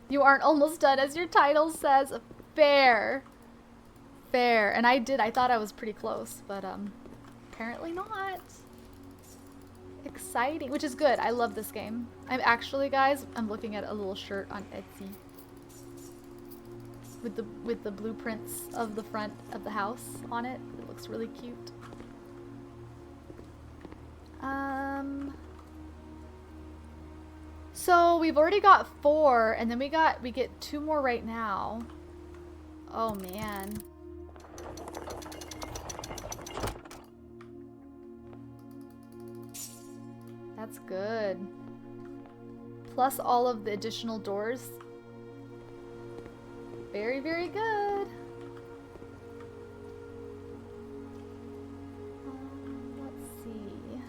You aren't almost done, as your title says. Fair. And I thought I was pretty close, but apparently not. Exciting, which is good. I love this game. I'm actually, guys, I'm looking at a little shirt on Etsy with the blueprints of the front of the house on it. It looks really cute. So we've already got 4, and then we get 2 more right now. Oh man. That's good. Plus all of the additional doors. Very, very good. Let's see.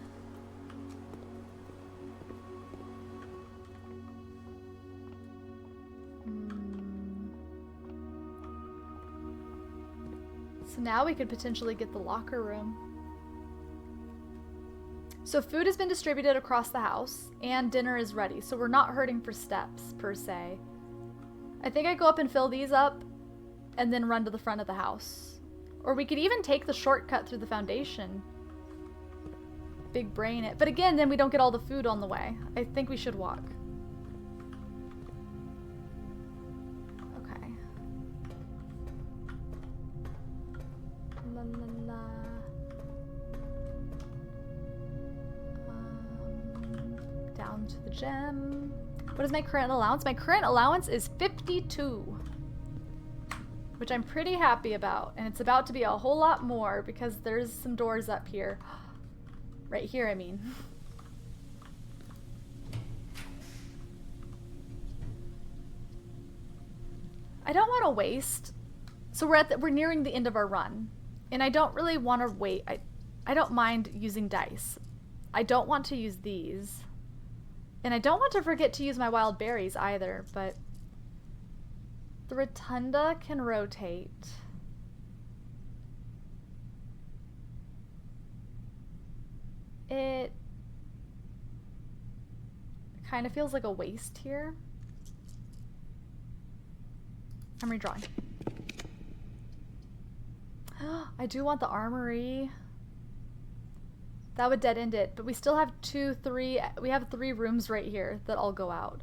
So now we could potentially get the locker room. So food has been distributed across the house, and dinner is ready, so we're not hurting for steps, per se. I think I go up and fill these up, and then run to the front of the house. Or we could even take the shortcut through the foundation. Big brain it. But again, then we don't get all the food on the way. I think we should walk. Okay. La la la. Down to the gem. What is my current allowance? My current allowance is 52. Which I'm pretty happy about. And it's about to be a whole lot more because there's some doors up here. Right here, I mean. I don't want to waste. So we're nearing the end of our run. And I don't really want to wait. I don't mind using dice. I don't want to use these. And I don't want to forget to use my wild berries either, but the rotunda can rotate. It kind of feels like a waste here. I'm redrawing. I do want the armory. That would dead end it, but we still have we have 3 rooms right here that all go out.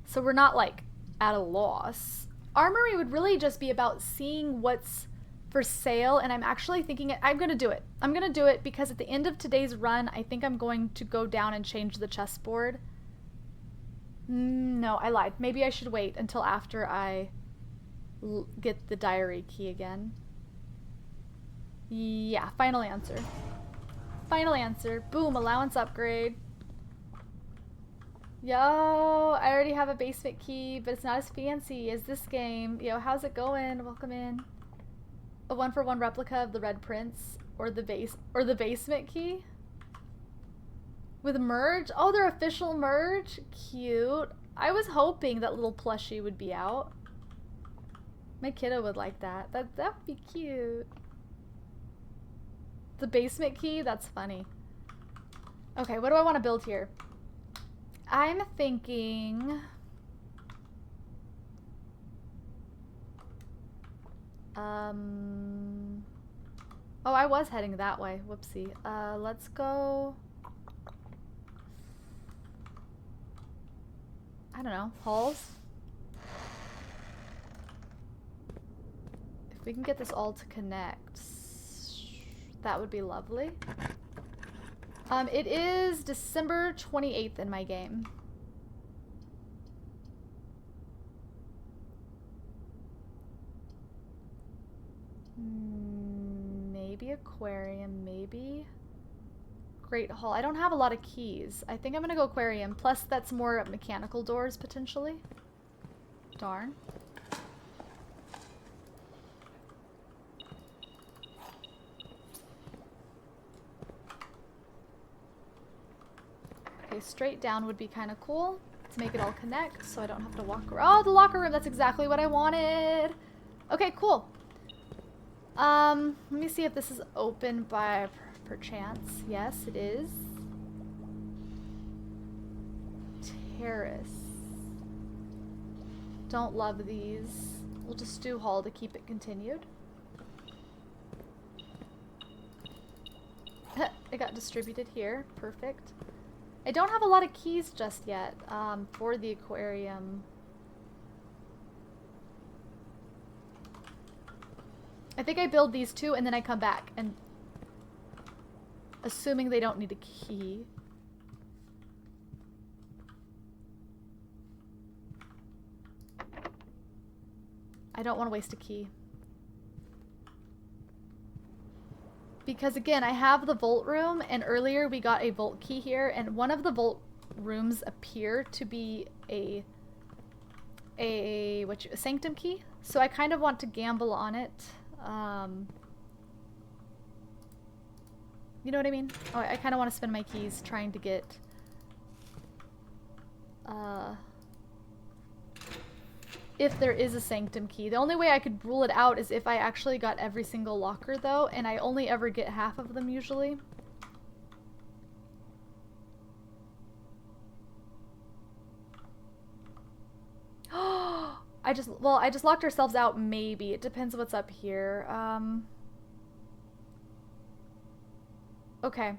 So we're not like at a loss. Armory would really just be about seeing what's for sale, and I'm actually thinking I'm gonna do it. I'm gonna do it because at the end of today's run, I think I'm going to go down and change the chessboard. No, I lied. Maybe I should wait until after I get the diary key again. Yeah, final answer. Final answer. Boom, allowance upgrade. Yo, I already have a basement key, but it's not as fancy as this game. Yo, how's it going? Welcome in. A 1-for-1 replica of the Red Prince or the basement key? With merge? Oh, their official merge? Cute. I was hoping that little plushie would be out. My kiddo would like that. That would be cute. The basement key? That's funny. Okay, what do I want to build here? I'm thinking... Oh, I was heading that way. Whoopsie. Let's go... I don't know. Halls? If we can get this all to connect... That would be lovely. It is December 28th in my game. Maybe aquarium, maybe Great Hall. I don't have a lot of keys. I think I'm gonna go aquarium. Plus, that's more mechanical doors, potentially. Darn. Okay, straight down would be kind of cool to make it all connect so I don't have to walk around. Oh, the locker room. That's exactly what I wanted. Okay, cool. Let me see if this is open by perchance. Yes, it is. Terrace. Don't love these. We'll just do hall to keep it continued. it got distributed here. Perfect. I don't have a lot of keys just yet for the aquarium. I think I build these two and then I come back, and assuming they don't need a key. I don't want to waste a key. Because again, I have the vault room, and earlier we got a vault key here, and one of the vault rooms appear to be a sanctum key. So I kind of want to gamble on it. You know what I mean? Oh, I kind of want to spend my keys trying to get if there is a sanctum key. The only way I could rule it out is if I actually got every single locker though, and I only ever get half of them usually. I just locked ourselves out, maybe. It depends what's up here. Okay.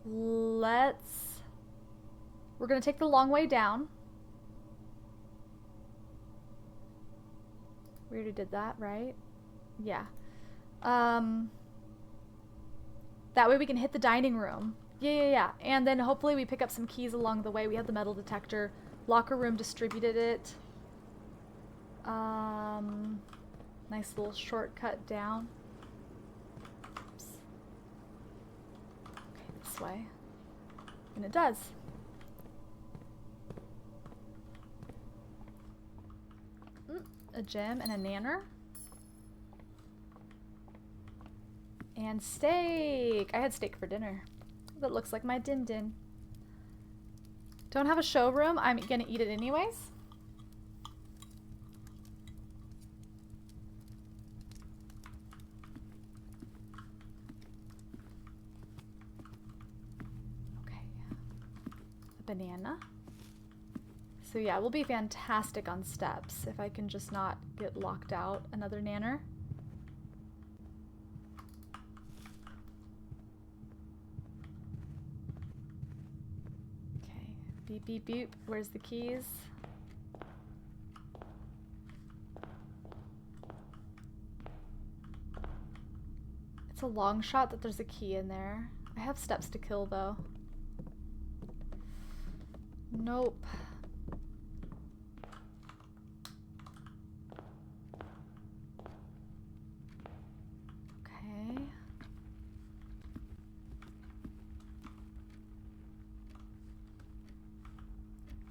We're gonna take the long way down. We already did that, right? Yeah. That way we can hit the dining room. Yeah. And then hopefully we pick up some keys along the way. We have the metal detector. Locker room distributed it. Nice little shortcut down. Oops. Okay, this way. And it does. A gem and a nanner. And steak. I had steak for dinner. That looks like my din din. Don't have a showroom. I'm gonna eat it anyways. Okay. A banana. So yeah, we'll be fantastic on steps if I can just not get locked out. Another nanner. Okay, beep beep beep. Where's the keys? It's a long shot that there's a key in there. I have steps to kill though. Nope.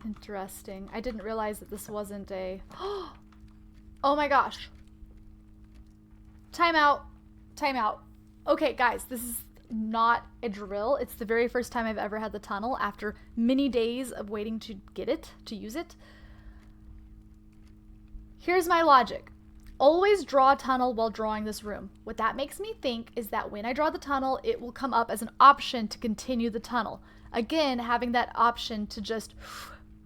Interesting. I didn't realize that this wasn't a... Oh my gosh. Time out. Time out. Okay, guys, this is not a drill. It's the very first time I've ever had the tunnel after many days of waiting to get it, to use it. Here's my logic. Always draw a tunnel while drawing this room. What that makes me think is that when I draw the tunnel, it will come up as an option to continue the tunnel. Again, having that option to just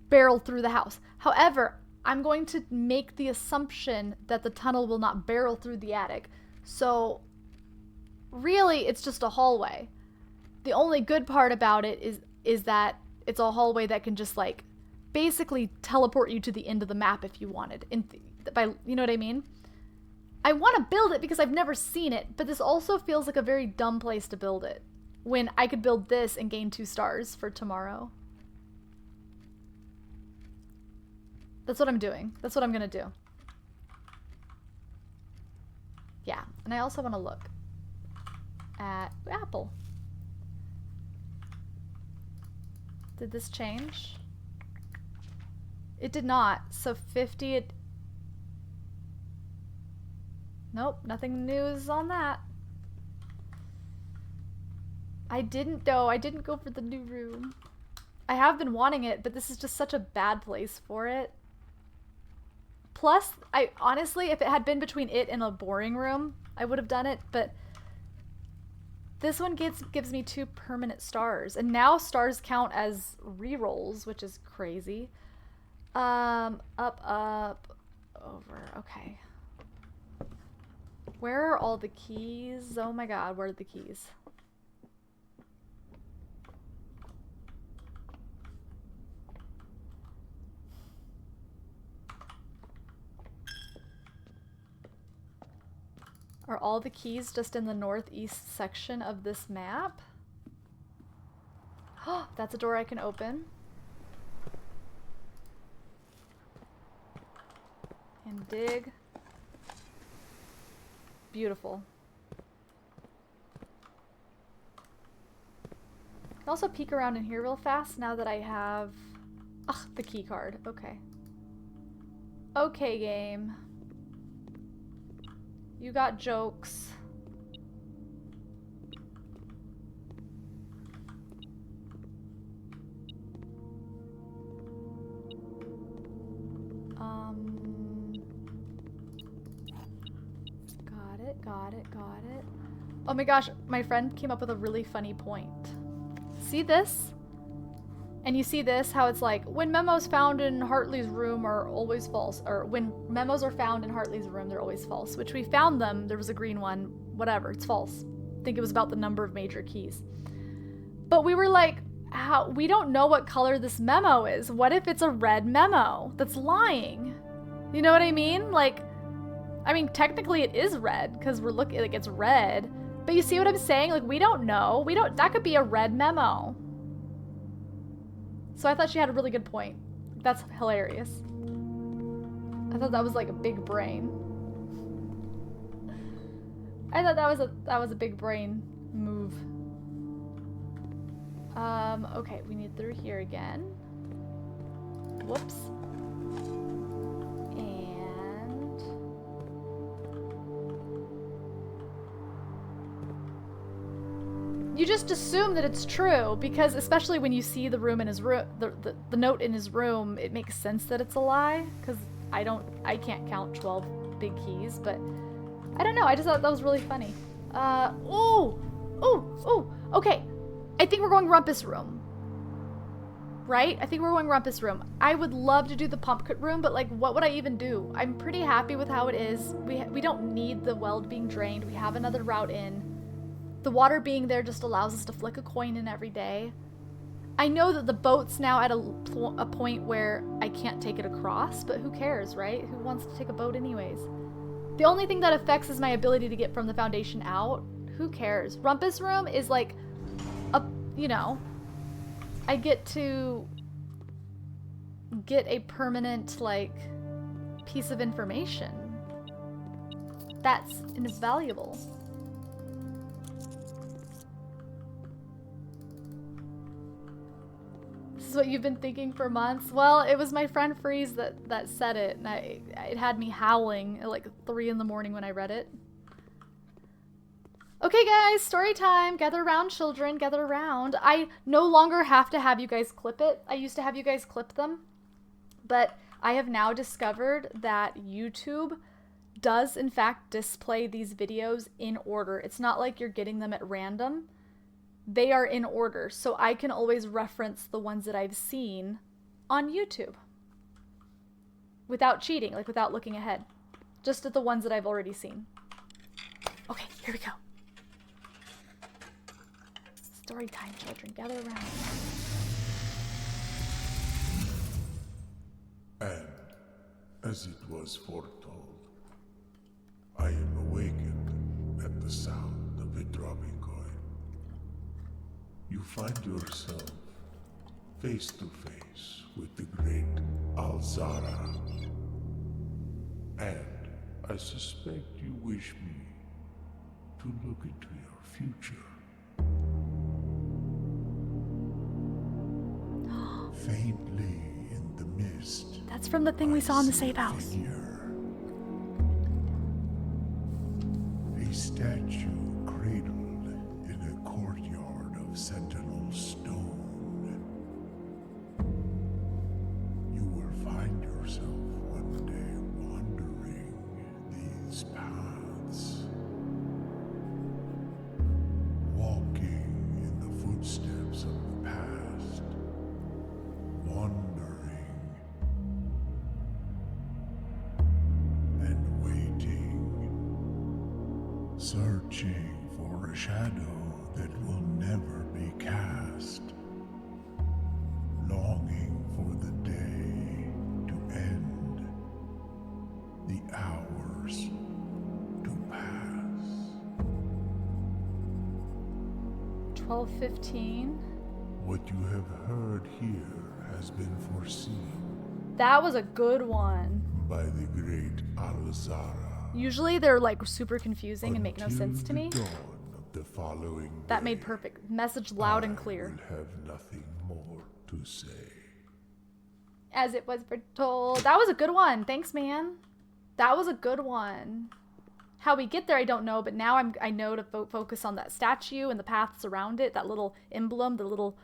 barrel through the house. However, I'm going to make the assumption that the tunnel will not barrel through the attic. So really, it's just a hallway. The only good part about it is that it's a hallway that can just like basically teleport you to the end of the map if you wanted. You know what I mean? I want to build it because I've never seen it, but this also feels like a very dumb place to build it when I could build this and gain 2 stars for tomorrow. That's what I'm doing. That's what I'm gonna do. Yeah, and I also want to look at Apple. Did this change? It did not. So 50, nope, nothing news on that. I didn't go for the new room. I have been wanting it, but this is just such a bad place for it. Plus, I honestly, if it had been between it and a boring room, I would have done it, but this one gives me 2 permanent stars, and now stars count as rerolls, which is crazy. Up, over, okay. Where are all the keys? Oh my god, where are the keys? Are all the keys just in the northeast section of this map? Oh, that's a door I can open. And dig. Beautiful. I can also peek around in here real fast now that I have the key card. Okay. Okay, game. You got jokes. Got it. Oh my gosh, my friend came up with a really funny point. See this? And you see this, how it's like, when memos found in Hartley's room are always false. Or when memos are found in Hartley's room, they're always false. Which we found them, there was a green one, whatever, it's false. I think it was about the number of major keys. But we were like, we don't know what color this memo is. What if it's a red memo that's lying? You know what I mean? Like, I mean, technically it is red because we're looking, like it's red. But you see what I'm saying? Like, we don't know. That could be a red memo. So I thought she had a really good point. That's hilarious. I thought that was like a big brain. I thought that was a big brain move. Okay, we need through here again. Whoops. And you just assume that it's true because especially when you see the room in his room, the note in his room, it makes sense that it's a lie because I can't count 12 big keys, but I don't know. I just thought that was really funny. Okay. I think we're going Rumpus Room. Right? I think we're going Rumpus Room. I would love to do the Pumpkin Room, but like, what would I even do? I'm pretty happy with how it is. We don't need the weld being drained. We have another route in. The water being there just allows us to flick a coin in every day. I know that the boat's now at a point where I can't take it across, but who cares, right? Who wants to take a boat anyways? The only thing that affects is my ability to get from the foundation out. Who cares? Rumpus Room is like you know, I get to get a permanent, like, piece of information. That's invaluable. This is what you've been thinking for months? Well, it was my friend Freeze that said it, and it had me howling at like 3 in the morning when I read it. Okay guys, story time. Gather around, children, gather around. I no longer have to have you guys clip it. I used to have you guys clip them, but I have now discovered that YouTube does in fact display these videos in order. It's not like you're getting them at random. They are in order, so I can always reference the ones that I've seen on YouTube without cheating, like without looking ahead. Just at the ones that I've already seen. Okay, here we go. Story time, children. Gather around. And, as it was foretold, I am awakened at the sound of a dropping coin. You find yourself face to face with the great Alzara. And I suspect you wish me to look into your future. Faintly in the mist. That's from the thing we saw in the safe house. A statue cradled in a courtyard of sentinel stone. You will find yourself one day wandering these paths, walking in the footsteps of the past, wandering and waiting, searching for a shadow that will never be cast, longing for the day to end, the hours to pass. 12:15. What you have heard here has been foreseen That was a good one. by the great Al-Zara. Usually they're like super confusing and make no sense to me. Until the dawn of the following That made day, perfect. Message loud and I clear. will have nothing more to say. As it was foretold. That was a good one. Thanks, man. That was a good one. How we get there, I don't know, but now I know to focus on that statue and the paths around it, that little emblem, the little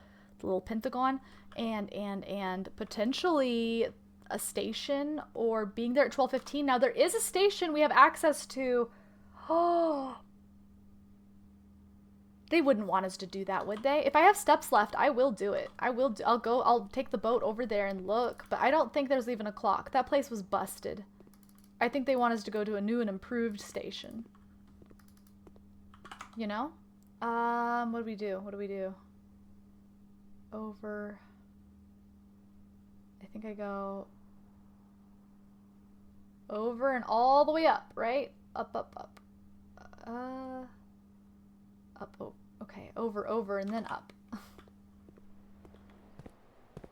pentagon, and potentially a station or being there at 12:15. Now there is a station we have access to. Oh. They wouldn't want us to do that, would they? If I have steps left, I will do it. I'll take the boat over there and look, but I don't think there's even a clock. That place was busted. I think they want us to go to a new and improved station. You know? What do we do? What do we do? Over. I think I go over and all the way up, right? Up, up, up. Up, oh, okay, over, and then up.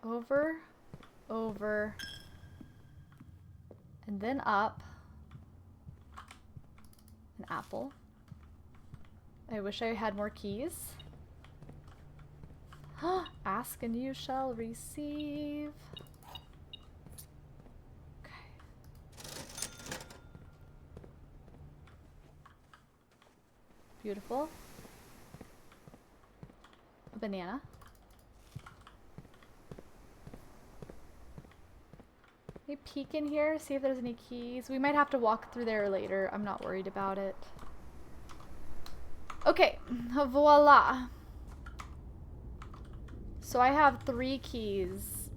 Over, and then up. An apple. I wish I had more keys. Ask and you shall receive. Okay. Beautiful. A banana. Let me peek in here, see if there's any keys. We might have to walk through there later. I'm not worried about it. Okay, voila. So I have 3 keys,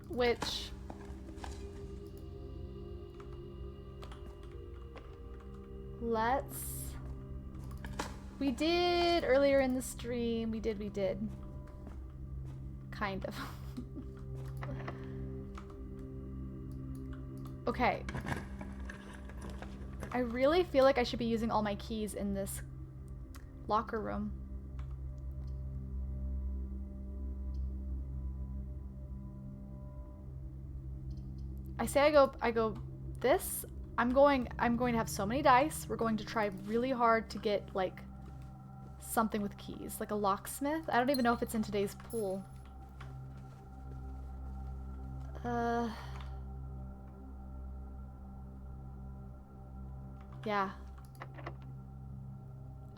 which we did earlier in the stream. We did. Kind of. Okay. I really feel like I should be using all my keys in this locker room. I say I go this. I'm going to have so many dice. We're going to try really hard to get like something with keys, like a locksmith. I don't even know if it's in today's pool. Yeah.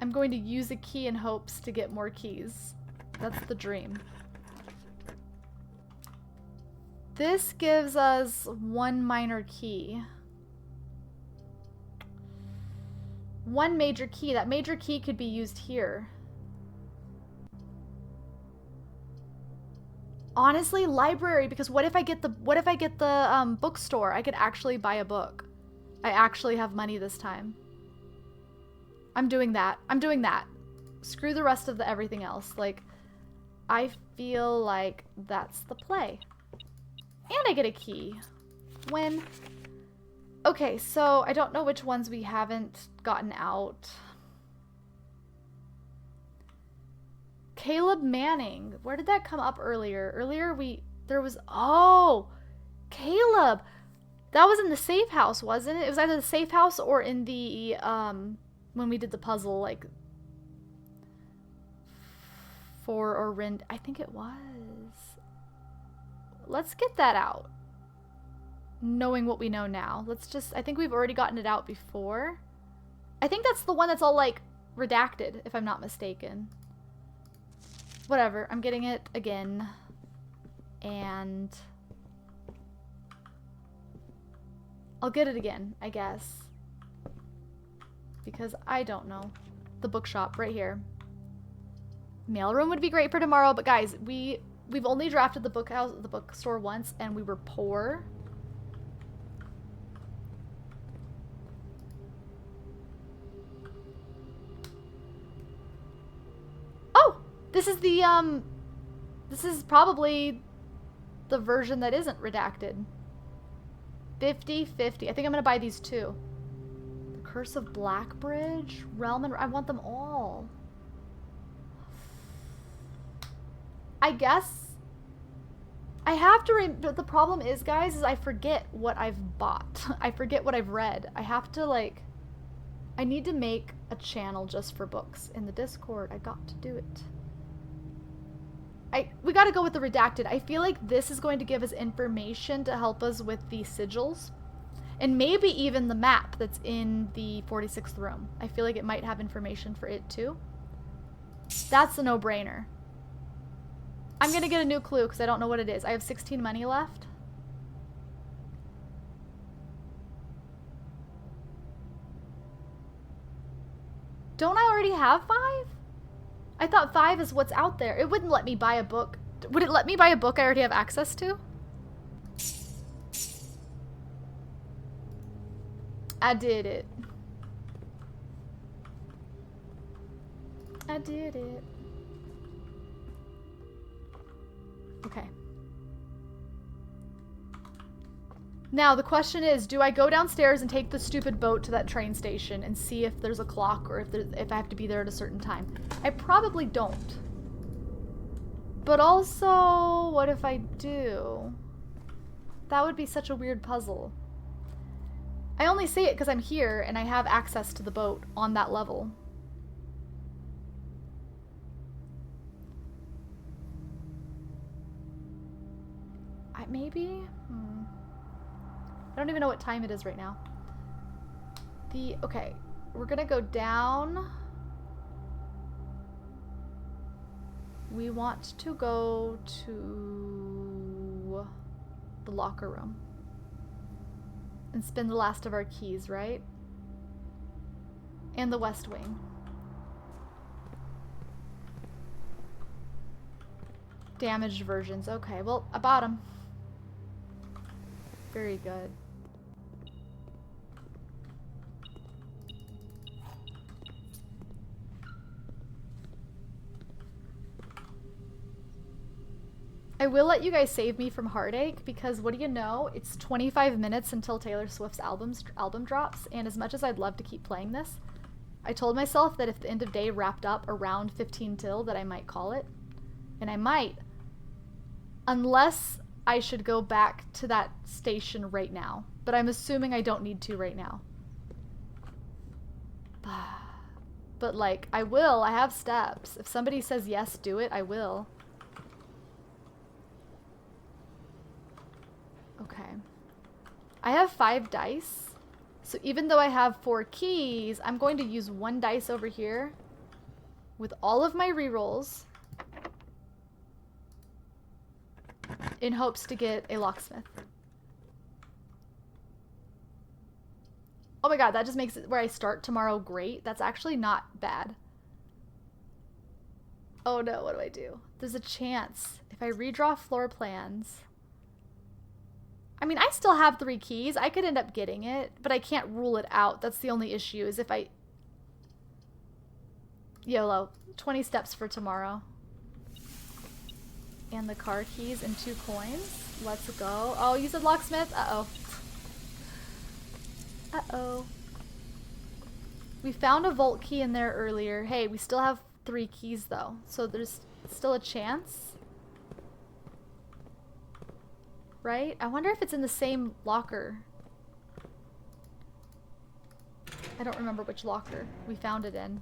I'm going to use a key in hopes to get more keys. That's the dream. This gives us 1 minor key. 1 major key. That major key could be used here. Honestly, library, because what if I get the bookstore? I could actually buy a book. I actually have money this time. I'm doing that. Screw the rest of the everything else. Like, I feel like that's the play. And I get a key. When? Okay, so I don't know which ones we haven't gotten out. Caleb Manning. Where did that come up earlier? Oh, Caleb. That was in the safe house, wasn't it? It was either the safe house or in the, when we did the puzzle, like, for or Rind. I think it was. Let's get that out. Knowing what we know now. I think we've already gotten it out before. I think that's the one that's all, like, redacted, if I'm not mistaken. Whatever, I'm getting it again. And I'll get it again, I guess. Because I don't know. The bookshop, right here. Mailroom would be great for tomorrow, but guys, we've only drafted the bookstore once, and we were poor. Oh! This is probably the version that isn't redacted. 50/50. I think I'm gonna buy these 2. The Curse of Blackbridge, Realm, and I want them all. I guess I have to but the problem is, guys, is I forget what I've bought. I forget what I've read. I have to, like, I need to make a channel just for books in the Discord. I got to do it. We gotta go with the redacted. I feel like this is going to give us information to help us with the sigils. And maybe even the map that's in the 46th room. I feel like it might have information for it too. That's a no-brainer. I'm gonna get a new clue because I don't know what it is. I have 16 money left. Don't I already have 5? I thought 5 is what's out there. It wouldn't let me buy a book. Would it let me buy a book I already have access to? I did it. I did it. Okay. Now the question is, do I go downstairs and take the stupid boat to that train station and see if there's a clock or if I have to be there at a certain time? I probably don't. But also, what if I do? That would be such a weird puzzle. I only say it because I'm here and I have access to the boat on that level. Maybe? I don't even know what time it is right now. Okay, we're gonna go down. We want to go to the locker room and spend the last of our keys, right? And the West Wing. Damaged versions. Okay, well, I bought them. Very good. I will let you guys save me from heartache because what do you know? It's 25 minutes until Taylor Swift's album drops, and as much as I'd love to keep playing this, I told myself that if the end of day wrapped up around 15 till that I might call it. And I might. Unless I should go back to that station right now. But I'm assuming I don't need to right now. But like, I will. I have steps. If somebody says yes, do it, I will. Okay. I have 5 dice. So even though I have 4 keys, I'm going to use 1 dice over here with all of my rerolls in hopes to get a locksmith. Oh my god, that just makes it where I start tomorrow great. That's actually not bad. Oh no, what do I do? There's a chance if I redraw floor plans. I mean, I still have 3 keys. I could end up getting it, but I can't rule it out. That's the only issue is if I... YOLO. 20 steps for tomorrow. And the car keys and 2 coins. Let's go. Oh, you said locksmith? Uh-oh. Uh-oh. We found a vault key in there earlier. Hey, we still have 3 keys though. So there's still a chance. Right? I wonder if it's in the same locker. I don't remember which locker we found it in.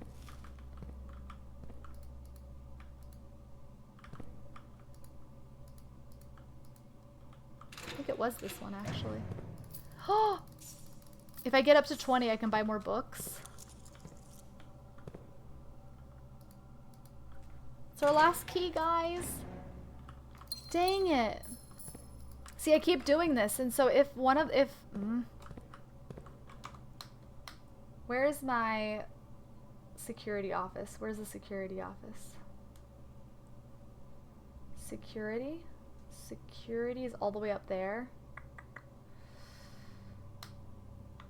I think it was this one, actually. Oh! If I get up to 20, I can buy more books. It's our last key, guys. Dang it. See, I keep doing this, and so if one of... Where's my security office? Where's the security office? Security? Security is all the way up there.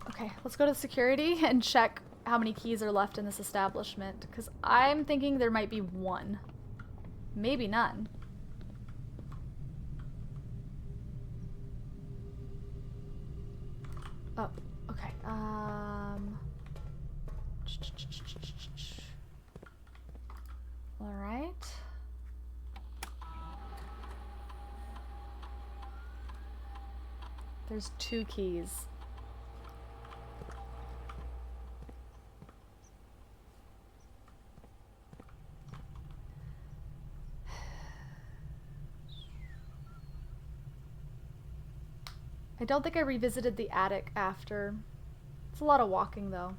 Okay, let's go to security and check how many keys are left in this establishment, because I'm thinking there might be 1. Maybe none. Oh, okay. All right. There's 2 keys. I don't think I revisited the attic after. It's a lot of walking though.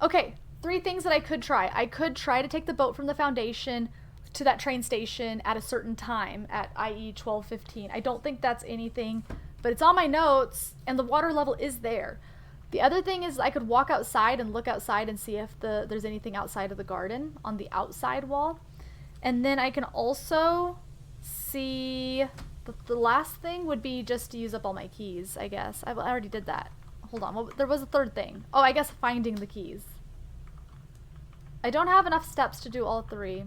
Okay, 3 things that I could try. I could try to take the boat from the Foundation to that train station at a certain time, at i.e. 12:15. I don't think that's anything, but it's on my notes and the water level is there. The other thing is I could walk outside and look outside and see if there's anything outside of the garden on the outside wall. And then I can also see... The last thing would be just to use up all my keys, I guess. I already did that. Hold on. Well, there was a third thing. Oh, I guess finding the keys. I don't have enough steps to do all 3.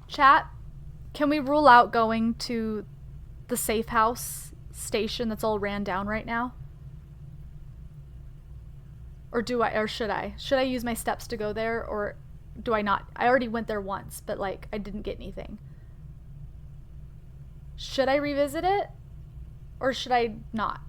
Chat, can we rule out going to the safe house station that's all ran down right now? Or should I? Should I use my steps to go there, or do I not? I already went there once, but like I didn't get anything. Should I revisit it? Or should I not?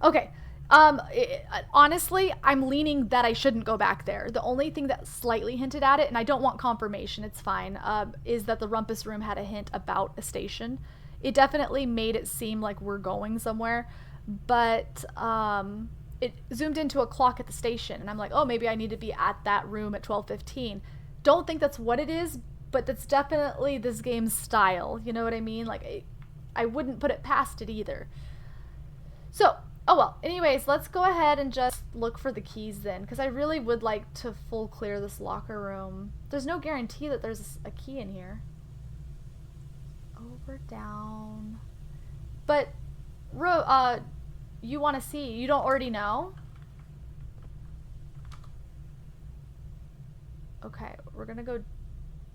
Okay. Honestly, I'm leaning that I shouldn't go back there. The only thing that slightly hinted at it, and I don't want confirmation, it's fine, is that the rumpus room had a hint about a station. It definitely made it seem like we're going somewhere, but it zoomed into a clock at the station, and I'm like, oh, maybe I need to be at that room at 12:15. Don't think that's what it is, but that's definitely this game's style. You know what I mean? Like, I wouldn't put it past it either. So, oh well. Anyways, let's go ahead and just look for the keys then, because I really would like to full clear this locker room. There's no guarantee that there's a key in here. Over, down. But, you want to see. You don't already know? Okay, we're gonna go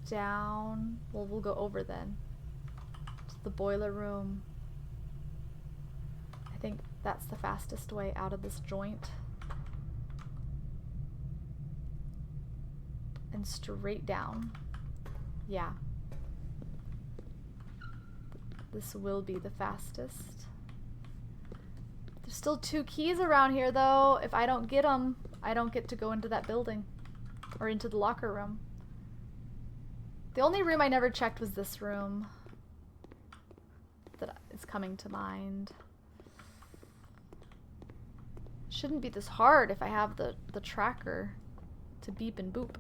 down. Well, we'll go over then to the boiler room. I think that's the fastest way out of this joint. And straight down. Yeah. This will be the fastest. There's still 2 keys around here though. If I don't get them, I don't get to go into that building or into the locker room. The only room I never checked was this room that is coming to mind. Shouldn't be this hard if I have the tracker to beep and boop.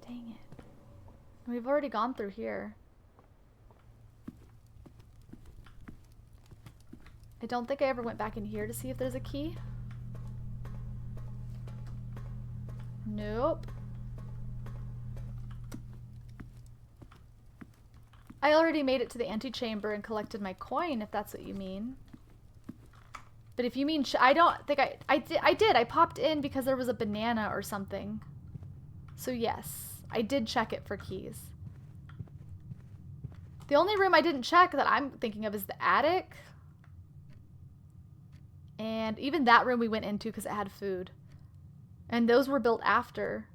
Dang it. We've already gone through here. I don't think I ever went back in here to see if there's a key. Nope. I already made it to the antechamber and collected my coin, if that's what you mean. But if you mean, I don't think I did. I popped in because there was a banana or something. So yes, I did check it for keys. The only room I didn't check that I'm thinking of is the attic. And even that room we went into because it had food. And those were built after.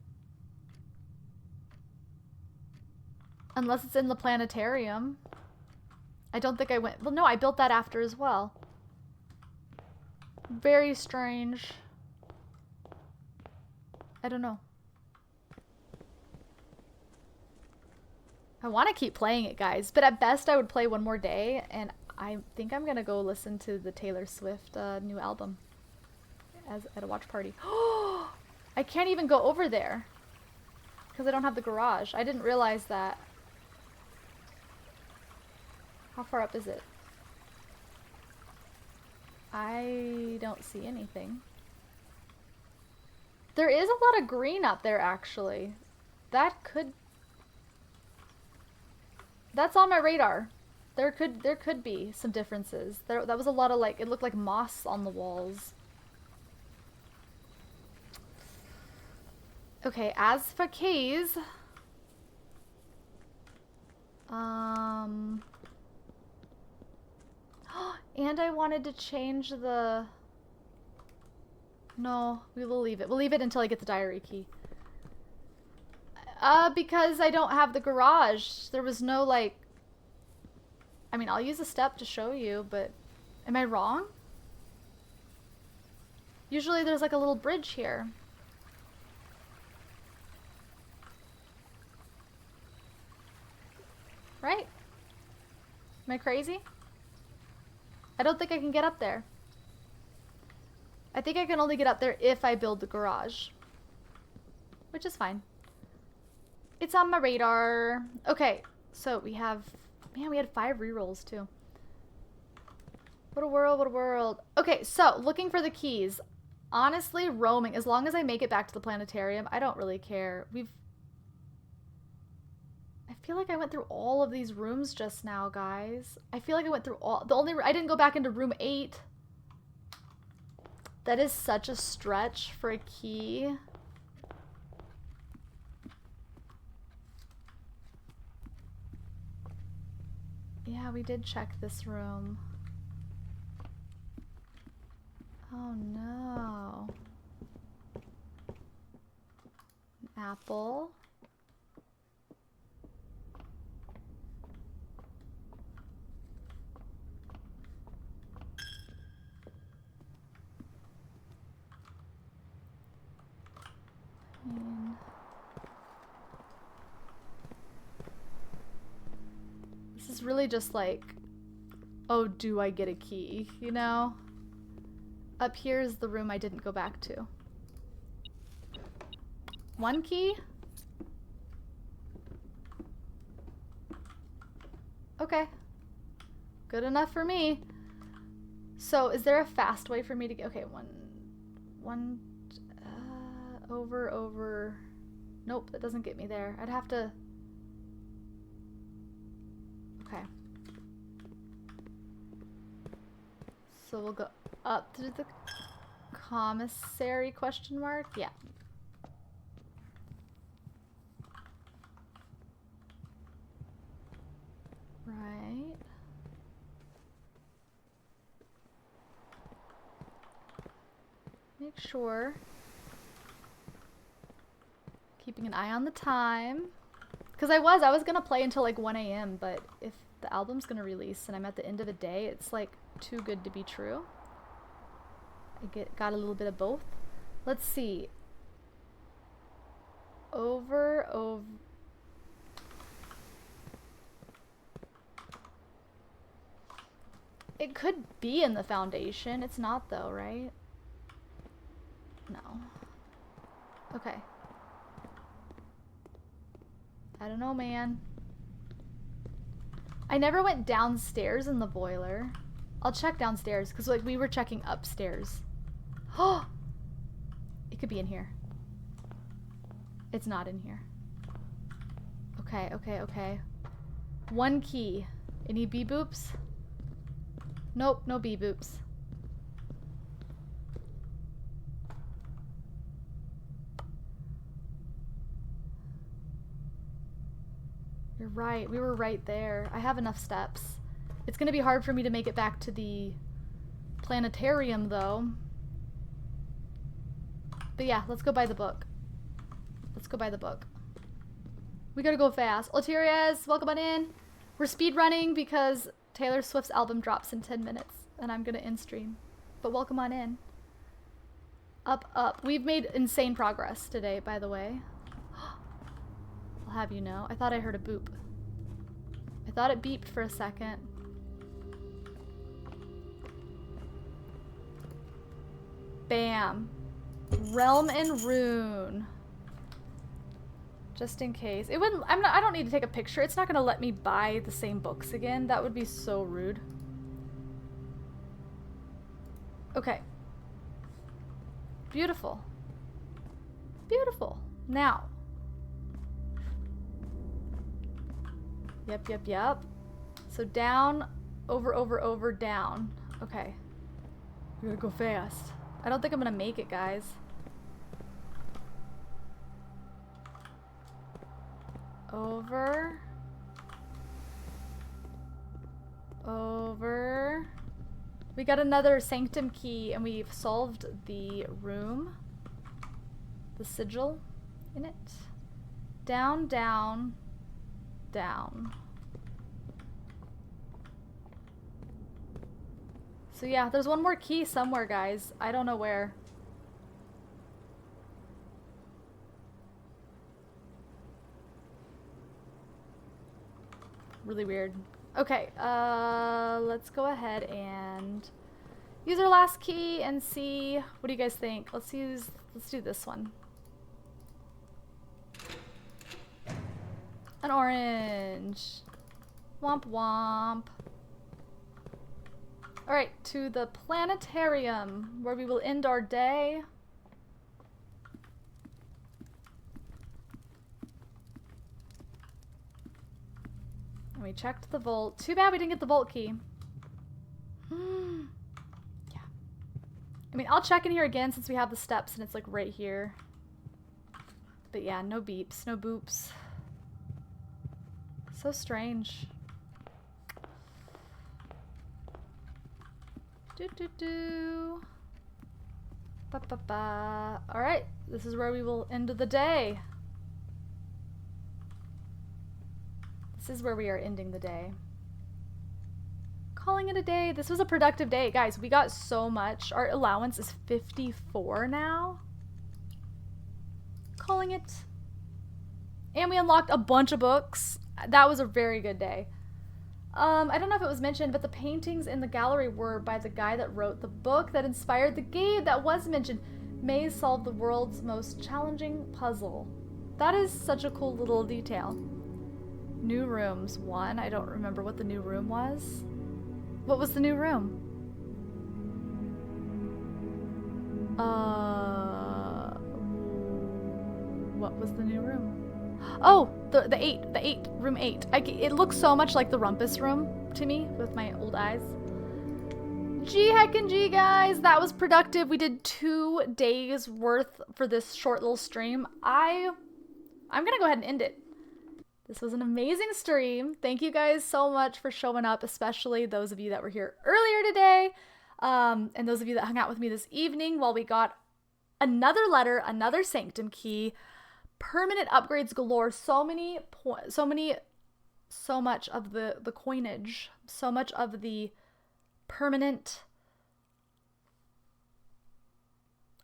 Unless it's in the planetarium. I don't think I went... Well, no, I built that after as well. Very strange. I don't know. I want to keep playing it, guys. But at best, I would play one more day. And I think I'm going to go listen to the Taylor Swift new album. At a watch party. I can't even go over there. Because I don't have the garage. I didn't realize that. How far up is it? I don't see anything. There is a lot of green up there, actually. That could... That's on my radar. There could be some differences. That was a lot of, like, it looked like moss on the walls. Okay, as for keys... And I wanted to change the... No, we will leave it. We'll leave it until I get the diary key. Because I don't have the garage. There was no, like... I mean, I'll use a step to show you, but... Am I wrong? Usually there's like a little bridge here. Right? Am I crazy? I don't think I can get up there. I think I can only get up there if I build the garage. Which is fine. It's on my radar. Okay, so we have... Man, we had 5 rerolls too. What a world, what a world. Okay, so looking for the keys. Honestly, roaming, as long as I make it back to the planetarium, I don't really care. I feel like I went through all of these rooms just now, guys. I feel like I went through all... I didn't go back into room 8. That is such a stretch for a key. Yeah, we did check this room. Oh no. An apple. This is really just like, oh, do I get a key, you know? Up here is the room I didn't go back to. 1 key? Okay. Good enough for me. So, is there a fast way for me to get... Okay, over... Nope, that doesn't get me there. I'd have to... Okay. So we'll go up to the commissary question mark? Yeah. Right. Make sure. Keeping an eye on the time. Because I was gonna play until like 1 AM, but if the album's gonna release and I'm at the end of the day, it's like too good to be true. I got a little bit of both. Let's see. Over. It could be in the foundation. It's not though, right? No. Okay. I don't know, man. I never went downstairs in the boiler. I'll check downstairs because like we were checking upstairs. Oh, it could be in here. It's not in here. Okay. 1 key. Any bee boops? Nope, no bee boops. You're right. We were right there. I have enough steps. It's gonna be hard for me to make it back to the planetarium, though. But yeah, let's go buy the book. Let's go buy the book. We gotta go fast. Alterias, welcome on in. We're speed running because Taylor Swift's album drops in 10 minutes, and I'm gonna end stream. But welcome on in. Up. We've made insane progress today, by the way. I'll have you know. I thought I heard a boop. I thought it beeped for a second. Bam. Realm and Rune. Just in case. It wouldn't... I don't need to take a picture. It's not gonna let me buy the same books again. That would be so rude. Okay. Beautiful. Beautiful. Now. Yep. So down, over, down. Okay. We gotta go fast. I don't think I'm gonna make it, guys. Over. We got another sanctum key and we've solved the room. The sigil in it. Down, down, down. So yeah, there's one more key somewhere, guys. I don't know where. Really weird. Okay, let's go ahead and use our last key and see. What do you guys think? Let's do this one. An orange. Womp womp. Alright, to the planetarium, where we will end our day. And we checked the vault. Too bad we didn't get the vault key. Yeah. I mean, I'll check in here again since we have the steps and it's like right here. But yeah, no beeps, no boops. So strange. Do. Ba ba ba. Alright, this is where we will end the day. This is where we are ending the day. Calling it a day. This was a productive day. Guys, we got so much. Our allowance is 54 now. Calling it. And we unlocked a bunch of books. That was a very good day. I don't know if it was mentioned, but the paintings in the gallery were by the guy that wrote the book that inspired the game that was mentioned. Maze solved the world's most challenging puzzle. That is such a cool little detail. New rooms. One. I don't remember what the new room was. What was the new room? What was the new room? Oh, room 8. It looks so much like the Rumpus room to me with my old eyes. G heckin' G, guys, that was productive. We did 2 days worth for this short little stream. I'm gonna go ahead and end it. This was an amazing stream. Thank you guys so much for showing up, especially those of you that were here earlier today, and those of you that hung out with me this evening while we got another letter, another sanctum key, permanent upgrades galore, so much of the coinage, so much of the permanent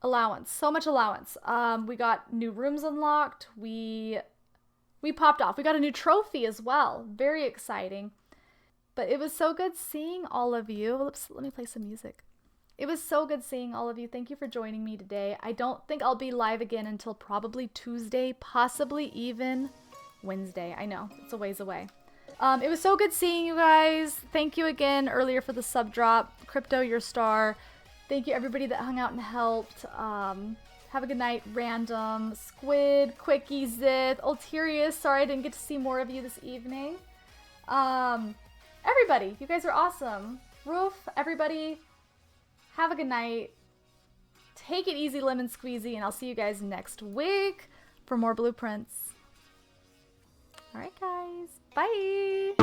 allowance, so much allowance. We got new rooms unlocked. We popped off. We got a new trophy as well. Very exciting. But it was so good seeing all of you. Let me play some music. It was so good seeing all of you. Thank you for joining me today. I don't think I'll be live again until probably Tuesday, possibly even Wednesday. I know, it's a ways away. It was so good seeing you guys. Thank you again earlier for the sub drop. Crypto, your star. Thank you everybody that hung out and helped. Have a good night, Random, Squid, Quickie, Zith, Ulterius. Sorry I didn't get to see more of you this evening. Everybody, you guys are awesome. Roof, everybody, have a good night. Take it easy, lemon squeezy, and I'll see you guys next week for more blueprints. All right, guys. Bye.